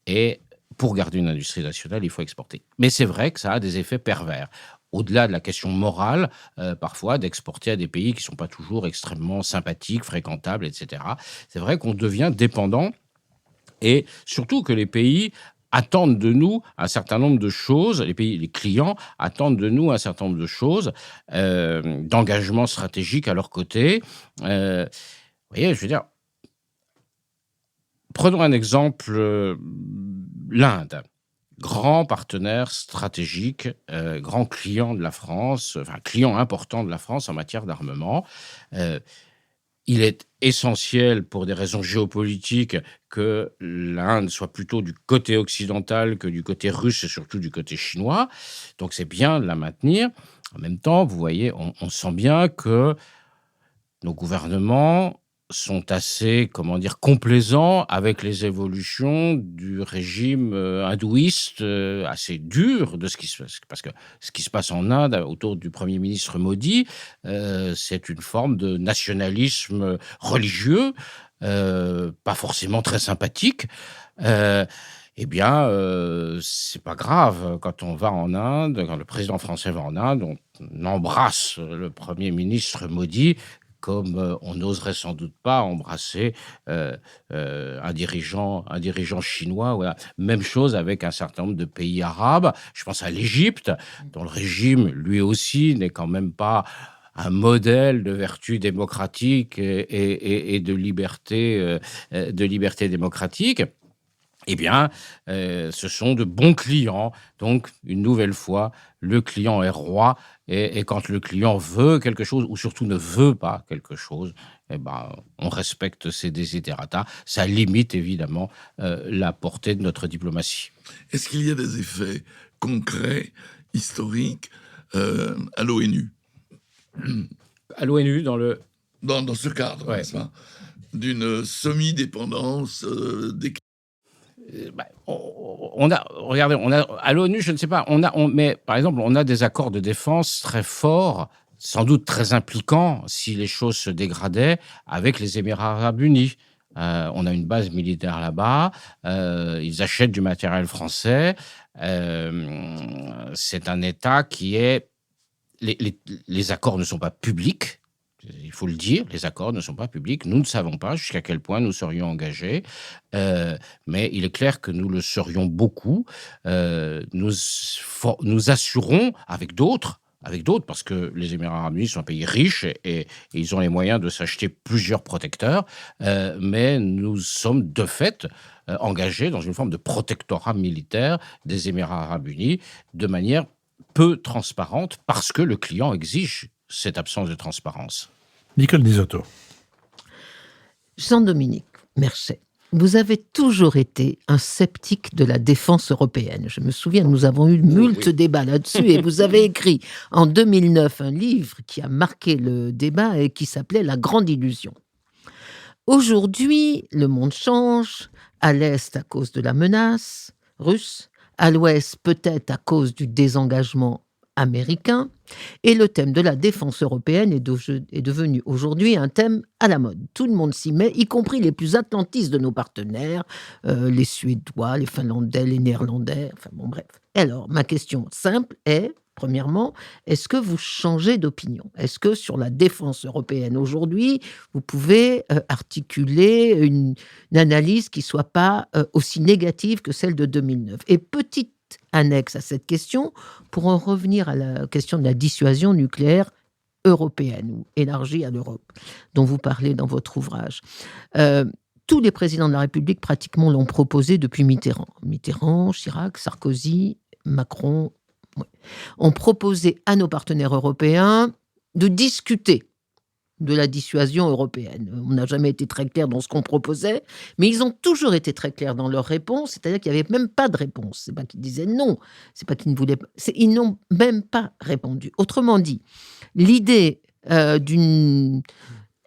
et pour garder une industrie nationale, il faut exporter. Mais c'est vrai que ça a des effets pervers. Au-delà de la question morale, parfois, d'exporter à des pays qui ne sont pas toujours extrêmement sympathiques, fréquentables, etc. C'est vrai qu'on devient dépendant, et surtout que les pays attendent de nous un certain nombre de choses, les clients attendent de nous un certain nombre de choses, d'engagement stratégique à leur côté. Vous voyez, je veux dire, prenons un exemple, l'Inde. Grand partenaire stratégique, grand client de la France, enfin client important de la France en matière d'armement. Il est essentiel pour des raisons géopolitiques que l'Inde soit plutôt du côté occidental que du côté russe et surtout du côté chinois. Donc c'est bien de la maintenir. En même temps, vous voyez, on sent bien que nos gouvernements sont assez, complaisants avec les évolutions du régime hindouiste assez dur de ce qui se passe. Parce que ce qui se passe en Inde autour du Premier ministre Modi, c'est une forme de nationalisme religieux, pas forcément très sympathique. C'est pas grave. Quand on va en Inde, quand le président français va en Inde, on embrasse le Premier ministre Modi comme on n'oserait sans doute pas embrasser un dirigeant chinois. Voilà. Même chose avec un certain nombre de pays arabes. Je pense à l'Égypte, dont le régime, lui aussi, n'est quand même pas un modèle de vertu démocratique et de liberté démocratique. Eh bien, ce sont de bons clients. Donc, une nouvelle fois, le client est roi. Et quand le client veut quelque chose, ou surtout ne veut pas quelque chose, on respecte ses desiderata. Ça limite évidemment la portée de notre diplomatie. Est-ce qu'il y a des effets concrets, historiques, à l'ONU ? À l'ONU, dans ce cadre, ouais. N'est-ce pas, d'une semi-dépendance des... Regardez, à l'ONU, je ne sais pas, mais par exemple, on a des accords de défense très forts, sans doute très impliquants, si les choses se dégradaient, avec les Émirats arabes unis. On a une base militaire là-bas, ils achètent du matériel français. C'est un État qui est... Les accords ne sont pas publics. Il faut le dire, les accords ne sont pas publics. Nous ne savons pas jusqu'à quel point nous serions engagés, mais il est clair que nous le serions beaucoup. Nous assurons avec d'autres, parce que les Émirats arabes unis sont un pays riche et ils ont les moyens de s'acheter plusieurs protecteurs, mais nous sommes de fait engagés dans une forme de protectorat militaire des Émirats arabes unis de manière peu transparente parce que le client exige cette absence de transparence. Nicole Nisotto. Jean-Dominique Merchet, vous avez toujours été un sceptique de la défense européenne. Je me souviens, nous avons eu moult débats là-dessus et vous avez écrit en 2009 un livre qui a marqué le débat et qui s'appelait « La grande illusion ». Aujourd'hui, le monde change, à l'Est à cause de la menace russe, à l'Ouest peut-être à cause du désengagement américain, et le thème de la défense européenne est devenu aujourd'hui un thème à la mode. Tout le monde s'y met, y compris les plus atlantistes de nos partenaires, les Suédois, les Finlandais, les Néerlandais, enfin bon bref. Alors, ma question simple est, premièrement, est-ce que vous changez d'opinion ? Est-ce que sur la défense européenne aujourd'hui, vous pouvez articuler une analyse qui ne soit pas aussi négative que celle de 2009 ? Et petite annexe à cette question, pour en revenir à la question de la dissuasion nucléaire européenne, ou élargie à l'Europe, dont vous parlez dans votre ouvrage. Tous les présidents de la République, pratiquement, l'ont proposé depuis Mitterrand. Mitterrand, Chirac, Sarkozy, Macron, ont proposé à nos partenaires européens de discuter de la dissuasion européenne. On n'a jamais été très clair dans ce qu'on proposait, mais ils ont toujours été très clairs dans leur réponse, c'est-à-dire qu'il n'y avait même pas de réponse. C'est pas qu'ils disaient non, c'est pas qu'ils ne voulaient pas, ils n'ont même pas répondu. Autrement dit, l'idée d'une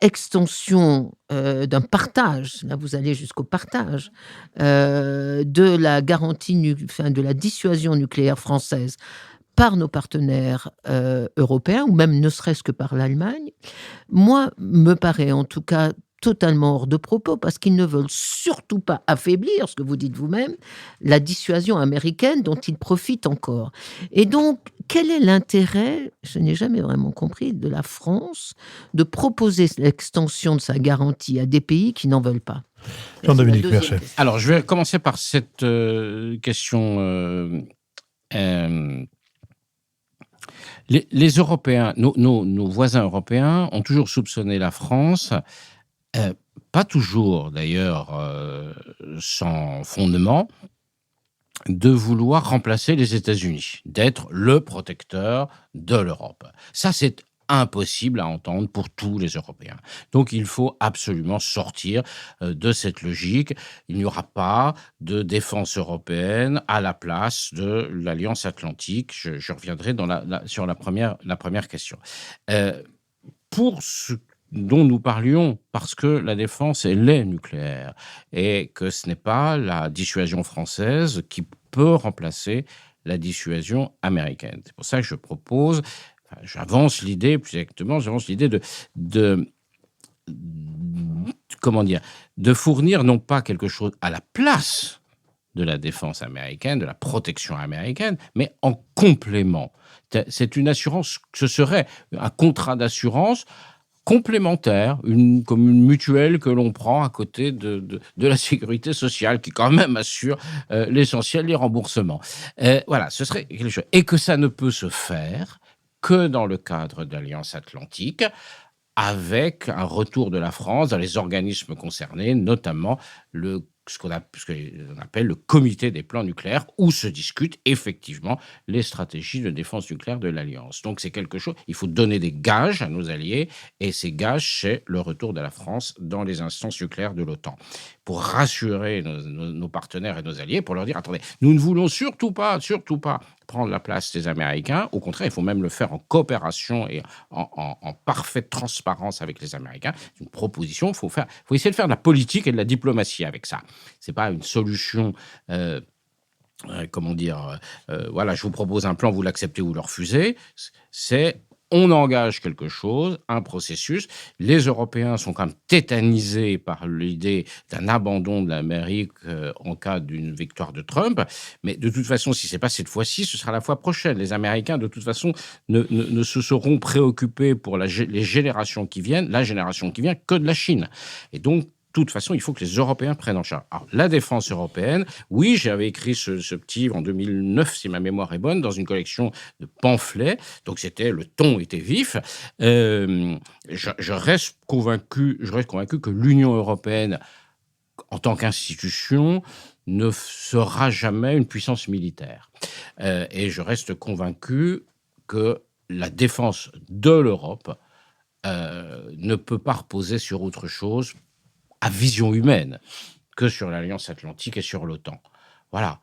extension, d'un partage, là vous allez jusqu'au partage, de la garantie, de la dissuasion nucléaire française par nos partenaires européens, ou même ne serait-ce que par l'Allemagne, moi, me paraît en tout cas totalement hors de propos parce qu'ils ne veulent surtout pas affaiblir, ce que vous dites vous-même, la dissuasion américaine dont ils profitent encore. Et donc, quel est l'intérêt, je n'ai jamais vraiment compris, de la France de proposer l'extension de sa garantie à des pays qui n'en veulent pas? Jean-Dominique Merchet. Alors, je vais commencer par cette question. Les Européens, nos voisins européens ont toujours soupçonné la France, pas toujours d'ailleurs sans fondement, de vouloir remplacer les États-Unis, d'être le protecteur de l'Europe. Ça, c'est impossible à entendre pour tous les Européens. Donc, il faut absolument sortir de cette logique. Il n'y aura pas de défense européenne à la place de l'Alliance Atlantique. Je reviendrai sur la première question. Pour ce dont nous parlions, parce que la défense, elle est nucléaire, et que ce n'est pas la dissuasion française qui peut remplacer la dissuasion américaine. C'est pour ça que je propose, j'avance l'idée de fournir non pas quelque chose à la place de la défense américaine, de la protection américaine, mais en complément. C'est une assurance, ce serait un contrat d'assurance complémentaire, comme une mutuelle que l'on prend à côté de la sécurité sociale, qui quand même assure l'essentiel des remboursements. Voilà, ce serait quelque chose. Et que ça ne peut se faire que dans le cadre de l'Alliance Atlantique, avec un retour de la France dans les organismes concernés, notamment ce qu'on appelle le comité des plans nucléaires, où se discutent effectivement les stratégies de défense nucléaire de l'Alliance. Donc c'est quelque chose, il faut donner des gages à nos alliés, et ces gages, c'est le retour de la France dans les instances nucléaires de l'OTAN, pour rassurer nos partenaires et nos alliés, pour leur dire, attendez, nous ne voulons surtout pas prendre la place des Américains. Au contraire, il faut même le faire en coopération et en parfaite transparence avec les Américains. C'est une proposition. Il faut essayer de faire de la politique et de la diplomatie avec ça. C'est pas une solution. Voilà, je vous propose un plan, vous l'acceptez ou le refusez. On engage quelque chose, un processus. Les Européens sont quand même tétanisés par l'idée d'un abandon de l'Amérique en cas d'une victoire de Trump. Mais de toute façon, si ce n'est pas cette fois-ci, ce sera la fois prochaine. Les Américains, de toute façon, ne se seront préoccupés pour la génération qui vient que de la Chine. Et donc, de toute façon, il faut que les Européens prennent en charge. Alors, la défense européenne, oui, j'avais écrit ce petit livre en 2009, si ma mémoire est bonne, dans une collection de pamphlets. Donc, le ton était vif. Je reste convaincu que l'Union européenne, en tant qu'institution, ne sera jamais une puissance militaire. Et je reste convaincu que la défense de l'Europe ne peut pas reposer sur autre chose à vision humaine que sur l'Alliance Atlantique et sur l'OTAN. Voilà.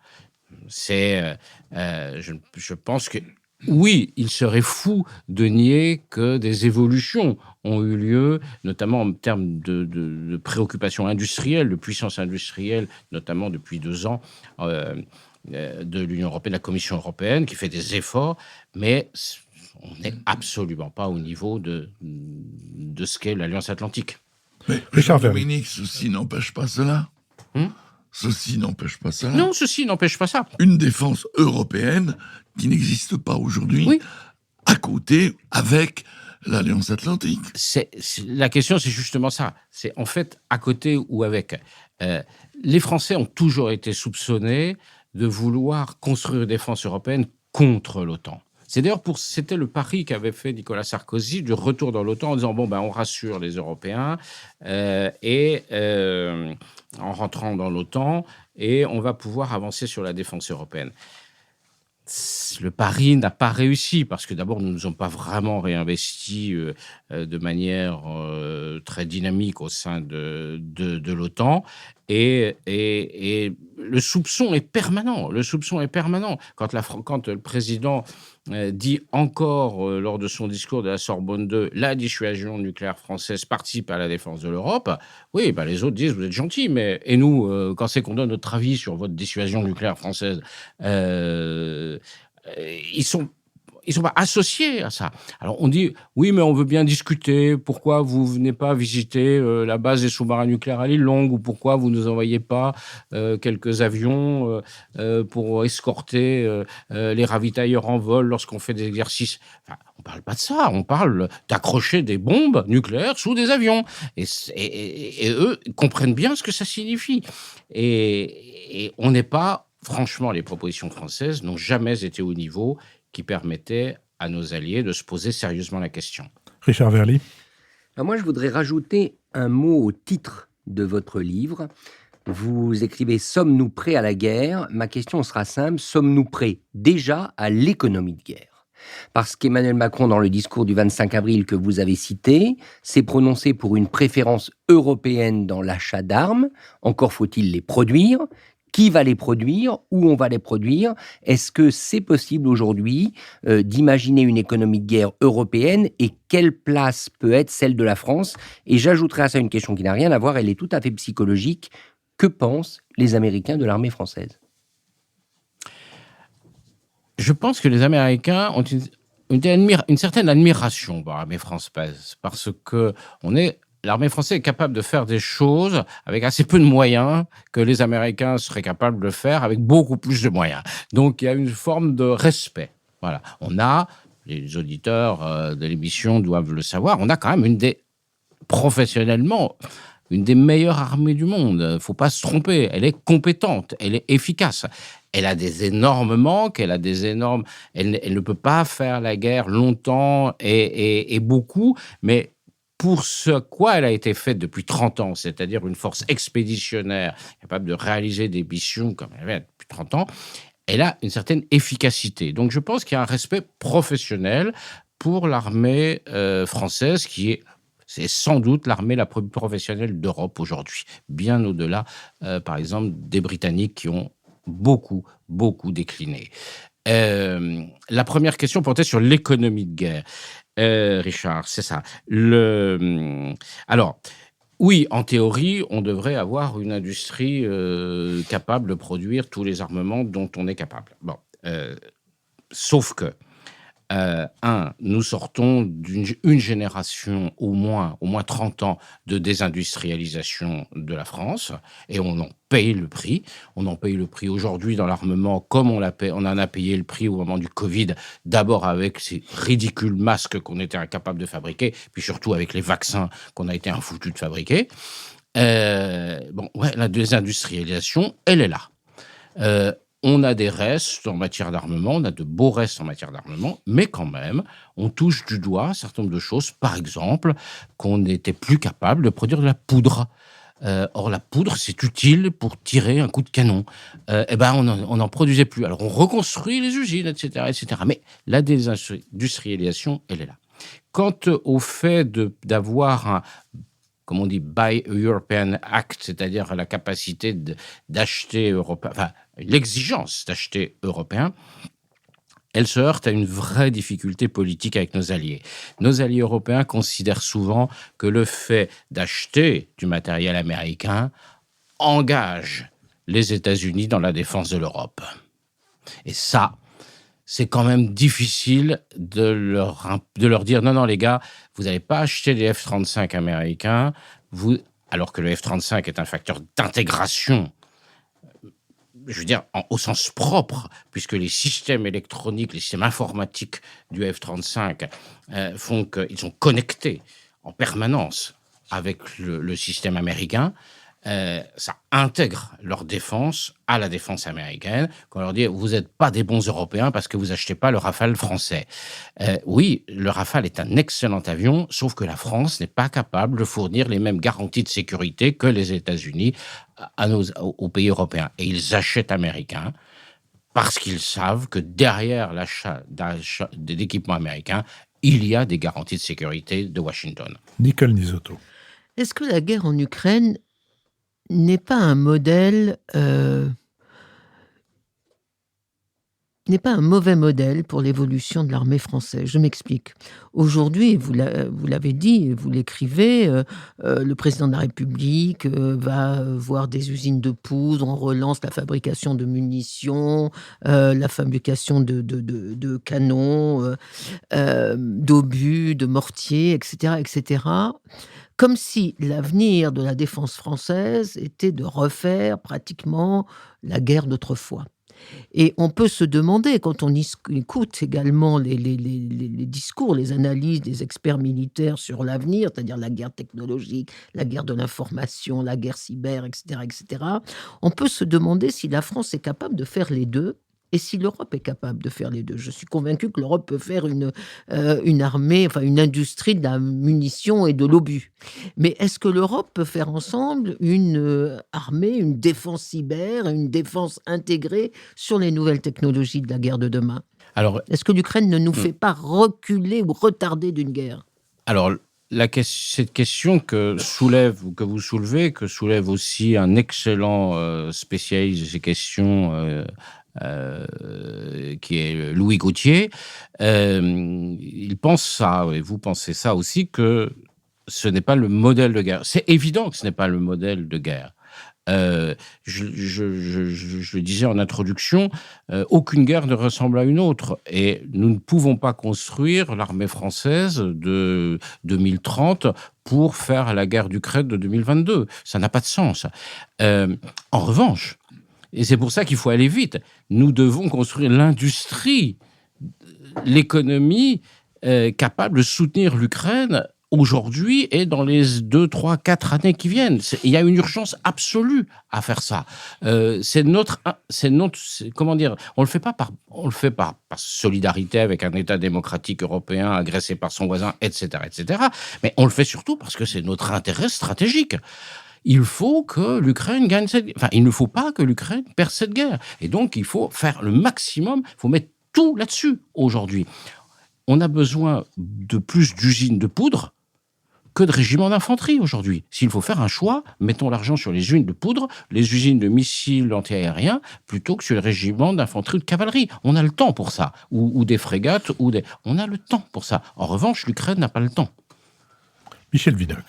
Je pense que, oui, il serait fou de nier que des évolutions ont eu lieu, notamment en termes de préoccupations industrielles, de puissance industrielle, notamment depuis 2 ans, de l'Union européenne, de la Commission européenne, qui fait des efforts, mais on n'est absolument pas au niveau de ce qu'est l'Alliance Atlantique. Mais Richard Dominique, ceci n'empêche pas cela. Ceci n'empêche pas cela. Non, ceci n'empêche pas ça. Une défense européenne qui n'existe pas aujourd'hui, oui, à côté, avec l'Alliance Atlantique. La question, c'est justement ça. C'est en fait à côté ou avec. Les Français ont toujours été soupçonnés de vouloir construire une défense européenne contre l'OTAN. C'était le pari qu'avait fait Nicolas Sarkozy du retour dans l'OTAN en disant on rassure les Européens en rentrant dans l'OTAN et on va pouvoir avancer sur la défense européenne. Le pari n'a pas réussi parce que d'abord nous ne nous sommes pas vraiment réinvestis de manière très dynamique au sein de l'OTAN et le soupçon est permanent. Quand le président dit encore lors de son discours de la Sorbonne 2, la dissuasion nucléaire française participe à la défense de l'Europe, oui, les autres disent vous êtes gentils, mais et nous, quand c'est qu'on donne notre avis sur votre dissuasion nucléaire française, ils sont ils sont pas associés à ça. Alors on dit oui, mais on veut bien discuter. Pourquoi vous venez pas visiter la base des sous-marins nucléaires à l'île Longue, ou pourquoi vous nous envoyez pas quelques avions pour escorter les ravitailleurs en vol lorsqu'on fait des exercices. Enfin, on parle pas de ça. On parle d'accrocher des bombes nucléaires sous des avions. Et eux comprennent bien ce que ça signifie. Et on n'est pas, franchement, les propositions françaises n'ont jamais été au niveau qui permettait à nos alliés de se poser sérieusement la question. Richard Verly. Alors moi, je voudrais rajouter un mot au titre de votre livre. Vous écrivez « Sommes-nous prêts à la guerre ?» Ma question sera simple. Sommes-nous prêts déjà à l'économie de guerre ? Parce qu'Emmanuel Macron, dans le discours du 25 avril que vous avez cité, s'est prononcé pour une préférence européenne dans l'achat d'armes. Encore faut-il les produire. Qui va les produire? Où on va les produire? Est-ce que c'est possible aujourd'hui d'imaginer une économie de guerre européenne, et quelle place peut être celle de la France? Et j'ajouterai à ça une question qui n'a rien à voir, elle est tout à fait psychologique. Que pensent les Américains de l'armée française? Je pense que les Américains ont une certaine admiration pour l'armée française, parce que l'armée française est capable de faire des choses avec assez peu de moyens que les Américains seraient capables de faire avec beaucoup plus de moyens. Donc, il y a une forme de respect. Voilà. Les auditeurs de l'émission doivent le savoir, on a quand même professionnellement, une des meilleures armées du monde. Il ne faut pas se tromper. Elle est compétente, elle est efficace. Elle a des énormes manques, elle ne peut pas faire la guerre longtemps et beaucoup, mais pour ce quoi elle a été faite depuis 30 ans, c'est-à-dire une force expéditionnaire capable de réaliser des missions comme elle avait depuis 30 ans, elle a une certaine efficacité. Donc je pense qu'il y a un respect professionnel pour l'armée française c'est sans doute l'armée la plus professionnelle d'Europe aujourd'hui, bien au-delà, par exemple, des Britanniques qui ont beaucoup décliné. La première question portait sur l'économie de guerre. Richard, c'est ça. Alors, oui, en théorie, on devrait avoir une industrie capable de produire tous les armements dont on est capable. Bon, sauf que, nous sortons d'une génération au moins 30 ans de désindustrialisation de la France, et on en paye le prix. On en paye le prix aujourd'hui dans l'armement, comme on en a payé le prix au moment du Covid, d'abord avec ces ridicules masques qu'on était incapable de fabriquer, puis surtout avec les vaccins qu'on a été infoutus de fabriquer. La désindustrialisation, elle est là. On a des restes en matière d'armement, on a de beaux restes en matière d'armement, mais quand même, on touche du doigt un certain nombre de choses. Par exemple, qu'on n'était plus capable de produire de la poudre. Or, la poudre, c'est utile pour tirer un coup de canon. On n'en produisait plus. Alors, on reconstruit les usines, etc., etc. Mais la désindustrialisation, elle est là. Quant au fait d'avoir comme on dit, Buy European Act, c'est-à-dire la capacité d'acheter européen, l'exigence d'acheter européen, elle se heurte à une vraie difficulté politique avec nos alliés. Nos alliés européens considèrent souvent que le fait d'acheter du matériel américain engage les États-Unis dans la défense de l'Europe. Et ça, c'est quand même difficile de leur dire « Non, les gars, vous n'allez pas acheter des F-35 américains, alors que le F-35 est un facteur d'intégration, je veux dire, au sens propre, puisque les systèmes électroniques, les systèmes informatiques du F-35 font qu'ils sont connectés en permanence avec le système américain. Ça intègre leur défense à la défense américaine, quand on leur dit « vous n'êtes pas des bons Européens parce que vous achetez pas le Rafale français ». Oui, le Rafale est un excellent avion, sauf que la France n'est pas capable de fournir les mêmes garanties de sécurité que les États-Unis aux pays européens. Et ils achètent américains parce qu'ils savent que derrière l'achat d'équipements américains, il y a des garanties de sécurité de Washington. Nicole Nisotto. Est-ce que la guerre en Ukraine n'est pas un modèle n'est pas un mauvais modèle pour l'évolution de l'armée française. Je m'explique. Aujourd'hui, vous l'avez dit, vous l'écrivez, le président de la République va voir des usines de poudre, on relance la fabrication de munitions, la fabrication de canons, d'obus, de mortiers, etc., etc. Comme si l'avenir de la défense française était de refaire pratiquement la guerre d'autrefois. Et on peut se demander, quand on écoute également les discours, les analyses des experts militaires sur l'avenir, c'est-à-dire la guerre technologique, la guerre de l'information, la guerre cyber, etc., on peut se demander si la France est capable de faire les deux. Et si l'Europe est capable de faire les deux. Je suis convaincu que l'Europe peut faire une armée, enfin une industrie de la munition et de l'obus. Mais est-ce que l'Europe peut faire ensemble une armée, une défense cyber, une défense intégrée sur les nouvelles technologies de la guerre de demain? Alors, Est-ce que l'Ukraine ne nous fait pas reculer ou retarder d'une guerre? alors cette question que vous soulevez, que soulève aussi un excellent spécialiste de ces questions, qui est Louis Gauthier, il pense ça, et vous pensez ça aussi, que ce n'est pas le modèle de guerre. C'est évident que ce n'est pas le modèle de guerre. Je le disais en introduction, aucune guerre ne ressemble à une autre. Et nous ne pouvons pas construire l'armée française de 2030 pour faire la guerre d'Ukraine de 2022. Ça n'a pas de sens. En revanche, et c'est pour ça qu'il faut aller vite, nous devons construire l'industrie, l'économie capable de soutenir l'Ukraine aujourd'hui et dans les 2, 3, 4 années qui viennent. Il y a une urgence absolue à faire ça. Comment dire, on le fait pas par solidarité avec un État démocratique européen agressé par son voisin, etc., etc. Mais on le fait surtout parce que c'est notre intérêt stratégique. Il faut que l'Ukraine gagne cette guerre. Enfin, il ne faut pas que l'Ukraine perde cette guerre. Et donc, il faut faire le maximum. Il faut mettre tout là-dessus aujourd'hui. On a besoin de plus d'usines de poudre que de régiments d'infanterie aujourd'hui. S'il faut faire un choix, mettons l'argent sur les usines de poudre, les usines de missiles antiaériens, plutôt que sur les régiments d'infanterie ou de cavalerie. On a le temps pour ça. Ou des frégates. On a le temps pour ça. En revanche, l'Ukraine n'a pas le temps. Michel Vinocq.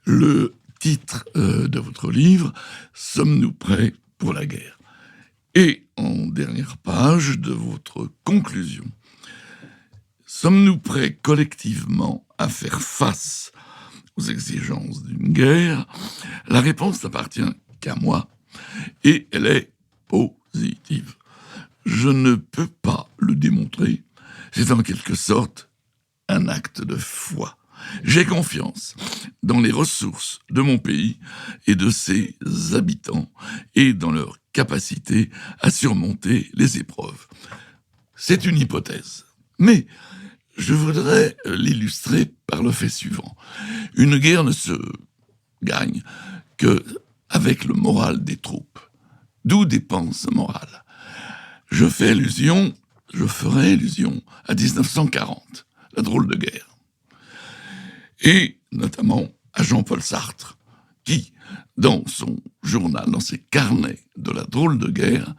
Le titre de votre livre, Sommes-nous prêts pour la guerre? Et en dernière page de votre conclusion, sommes-nous prêts collectivement à faire face aux exigences d'une guerre? La réponse n'appartient qu'à moi et elle est positive. Je ne peux pas le démontrer. C'est en quelque sorte un acte de foi. J'ai confiance dans les ressources de mon pays et de ses habitants et dans leur capacité à surmonter les épreuves. C'est une hypothèse, mais je voudrais l'illustrer par le fait suivant. Une guerre ne se gagne qu'avec le moral des troupes. D'où dépend ce moral? Je ferai allusion à 1940, la drôle de guerre. Et notamment à Jean-Paul Sartre, qui, dans son journal, dans ses carnets de la drôle de guerre,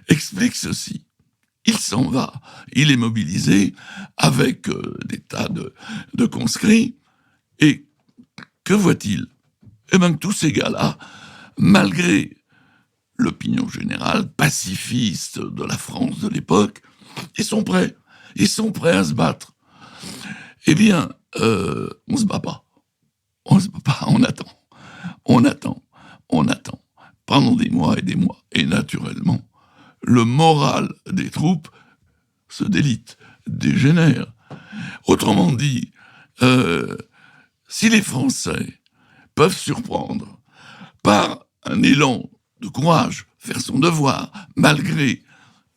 explique ceci. Il s'en va, il est mobilisé avec des tas de conscrits, et que voit-il? Eh bien, tous ces gars-là, malgré l'opinion générale pacifiste de la France de l'époque, ils sont prêts à se battre. Eh bien, on se bat pas, on attend, pendant des mois et des mois, et naturellement, le moral des troupes se délite, dégénère. Autrement dit, si les Français peuvent surprendre par un élan de courage, faire son devoir, malgré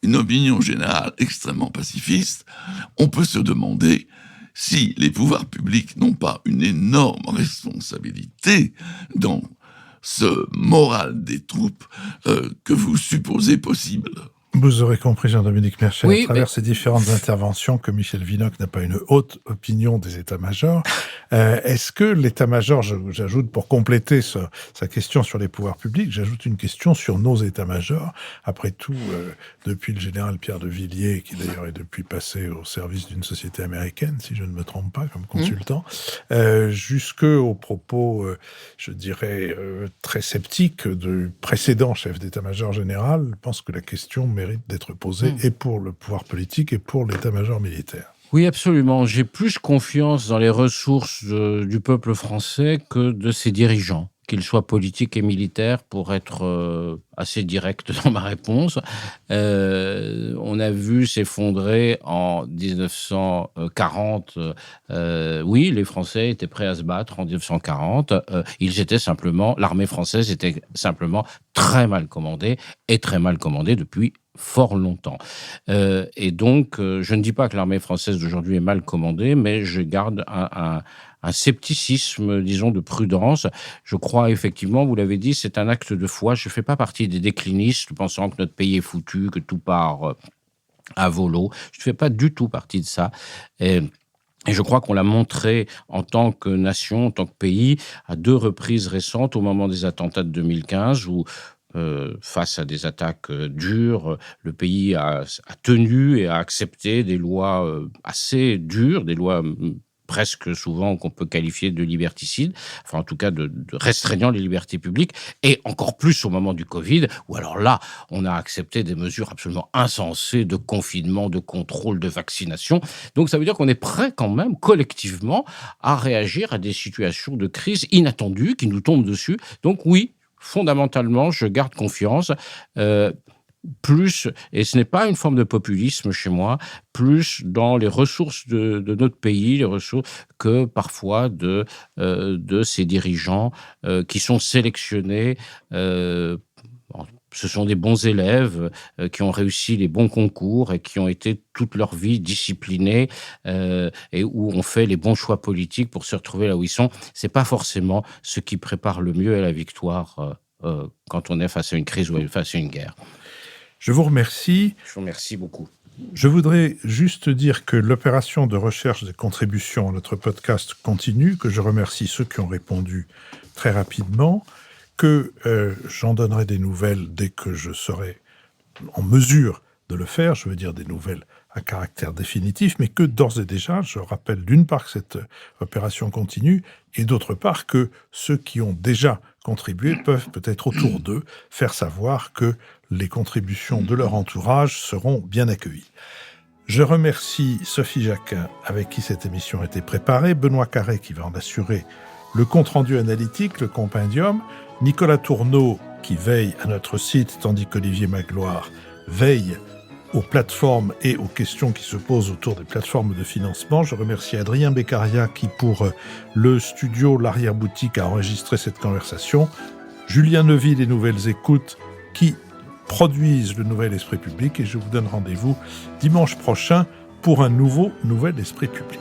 une opinion générale extrêmement pacifiste, on peut se demander si les pouvoirs publics n'ont pas une énorme responsabilité dans ce moral des troupes que vous supposez possible. Vous aurez compris, Jean-Dominique Merchet, Oui, à travers ces différentes interventions, que Michel Vinocq n'a pas une haute opinion des états-majors. Est-ce que l'état-major, j'ajoute pour compléter sa question sur les pouvoirs publics, j'ajoute une question sur nos états-majors. Après tout, depuis le général Pierre de Villiers, qui d'ailleurs est depuis passé au service d'une société américaine, si je ne me trompe pas, comme consultant, jusqu'aux propos, je dirais, très sceptiques du précédent chef d'état-major général, je pense que la question mérite d'être posée et pour le pouvoir politique et pour l'état-major militaire. Oui, absolument. J'ai plus confiance dans les ressources du peuple français que de ses dirigeants, qu'ils soient politiques et militaires, pour être assez direct dans ma réponse. On a vu s'effondrer en 1940. Oui, les Français étaient prêts à se battre en 1940. L'armée française était simplement très mal commandée, et très mal commandée depuis fort longtemps. Et donc, je ne dis pas que l'armée française d'aujourd'hui est mal commandée, mais je garde un scepticisme, disons, de prudence. Je crois effectivement, vous l'avez dit, c'est un acte de foi. Je ne fais pas partie des déclinistes pensant que notre pays est foutu, que tout part à volo. Je ne fais pas du tout partie de ça. Et je crois qu'on l'a montré en tant que nation, en tant que pays, à 2 reprises récentes, au moment des attentats de 2015, où face à des attaques dures, le pays a tenu et a accepté des lois assez dures, des lois presque souvent qu'on peut qualifier de liberticides, enfin en tout cas de restreignant les libertés publiques, et encore plus au moment du Covid, où alors là, on a accepté des mesures absolument insensées de confinement, de contrôle, de vaccination. Donc ça veut dire qu'on est prêt quand même, collectivement, à réagir à des situations de crise inattendues qui nous tombent dessus. Donc oui, fondamentalement, je garde confiance, plus, et ce n'est pas une forme de populisme chez moi, plus dans les ressources de notre pays, les ressources que parfois de ces dirigeants qui sont sélectionnés. Ce sont des bons élèves qui ont réussi les bons concours et qui ont été toute leur vie disciplinés et où on fait les bons choix politiques pour se retrouver là où ils sont. C'est pas forcément ce qui prépare le mieux à la victoire quand on est face à une crise ou face à une guerre. Je vous remercie. Je vous remercie beaucoup. Je voudrais juste dire que l'opération de recherche des contributions à notre podcast continue, que je remercie ceux qui ont répondu très rapidement, que j'en donnerai des nouvelles dès que je serai en mesure de le faire, je veux dire des nouvelles à caractère définitif, mais que d'ores et déjà, je rappelle d'une part que cette opération continue, et d'autre part que ceux qui ont déjà contribué peuvent peut-être autour d'eux faire savoir que les contributions de leur entourage seront bien accueillies. Je remercie Sophie Jacquin, avec qui cette émission a été préparée, Benoît Carré, qui va en assurer le compte-rendu analytique, le compendium, Nicolas Tourneau, qui veille à notre site, tandis qu'Olivier Magloire veille aux plateformes et aux questions qui se posent autour des plateformes de financement. Je remercie Adrien Beccaria qui, pour le studio L'Arrière-Boutique, a enregistré cette conversation. Julien Neuville et Nouvelles Écoutes qui produisent le Nouvel Esprit Public. Et je vous donne rendez-vous dimanche prochain pour un Nouvel Esprit Public.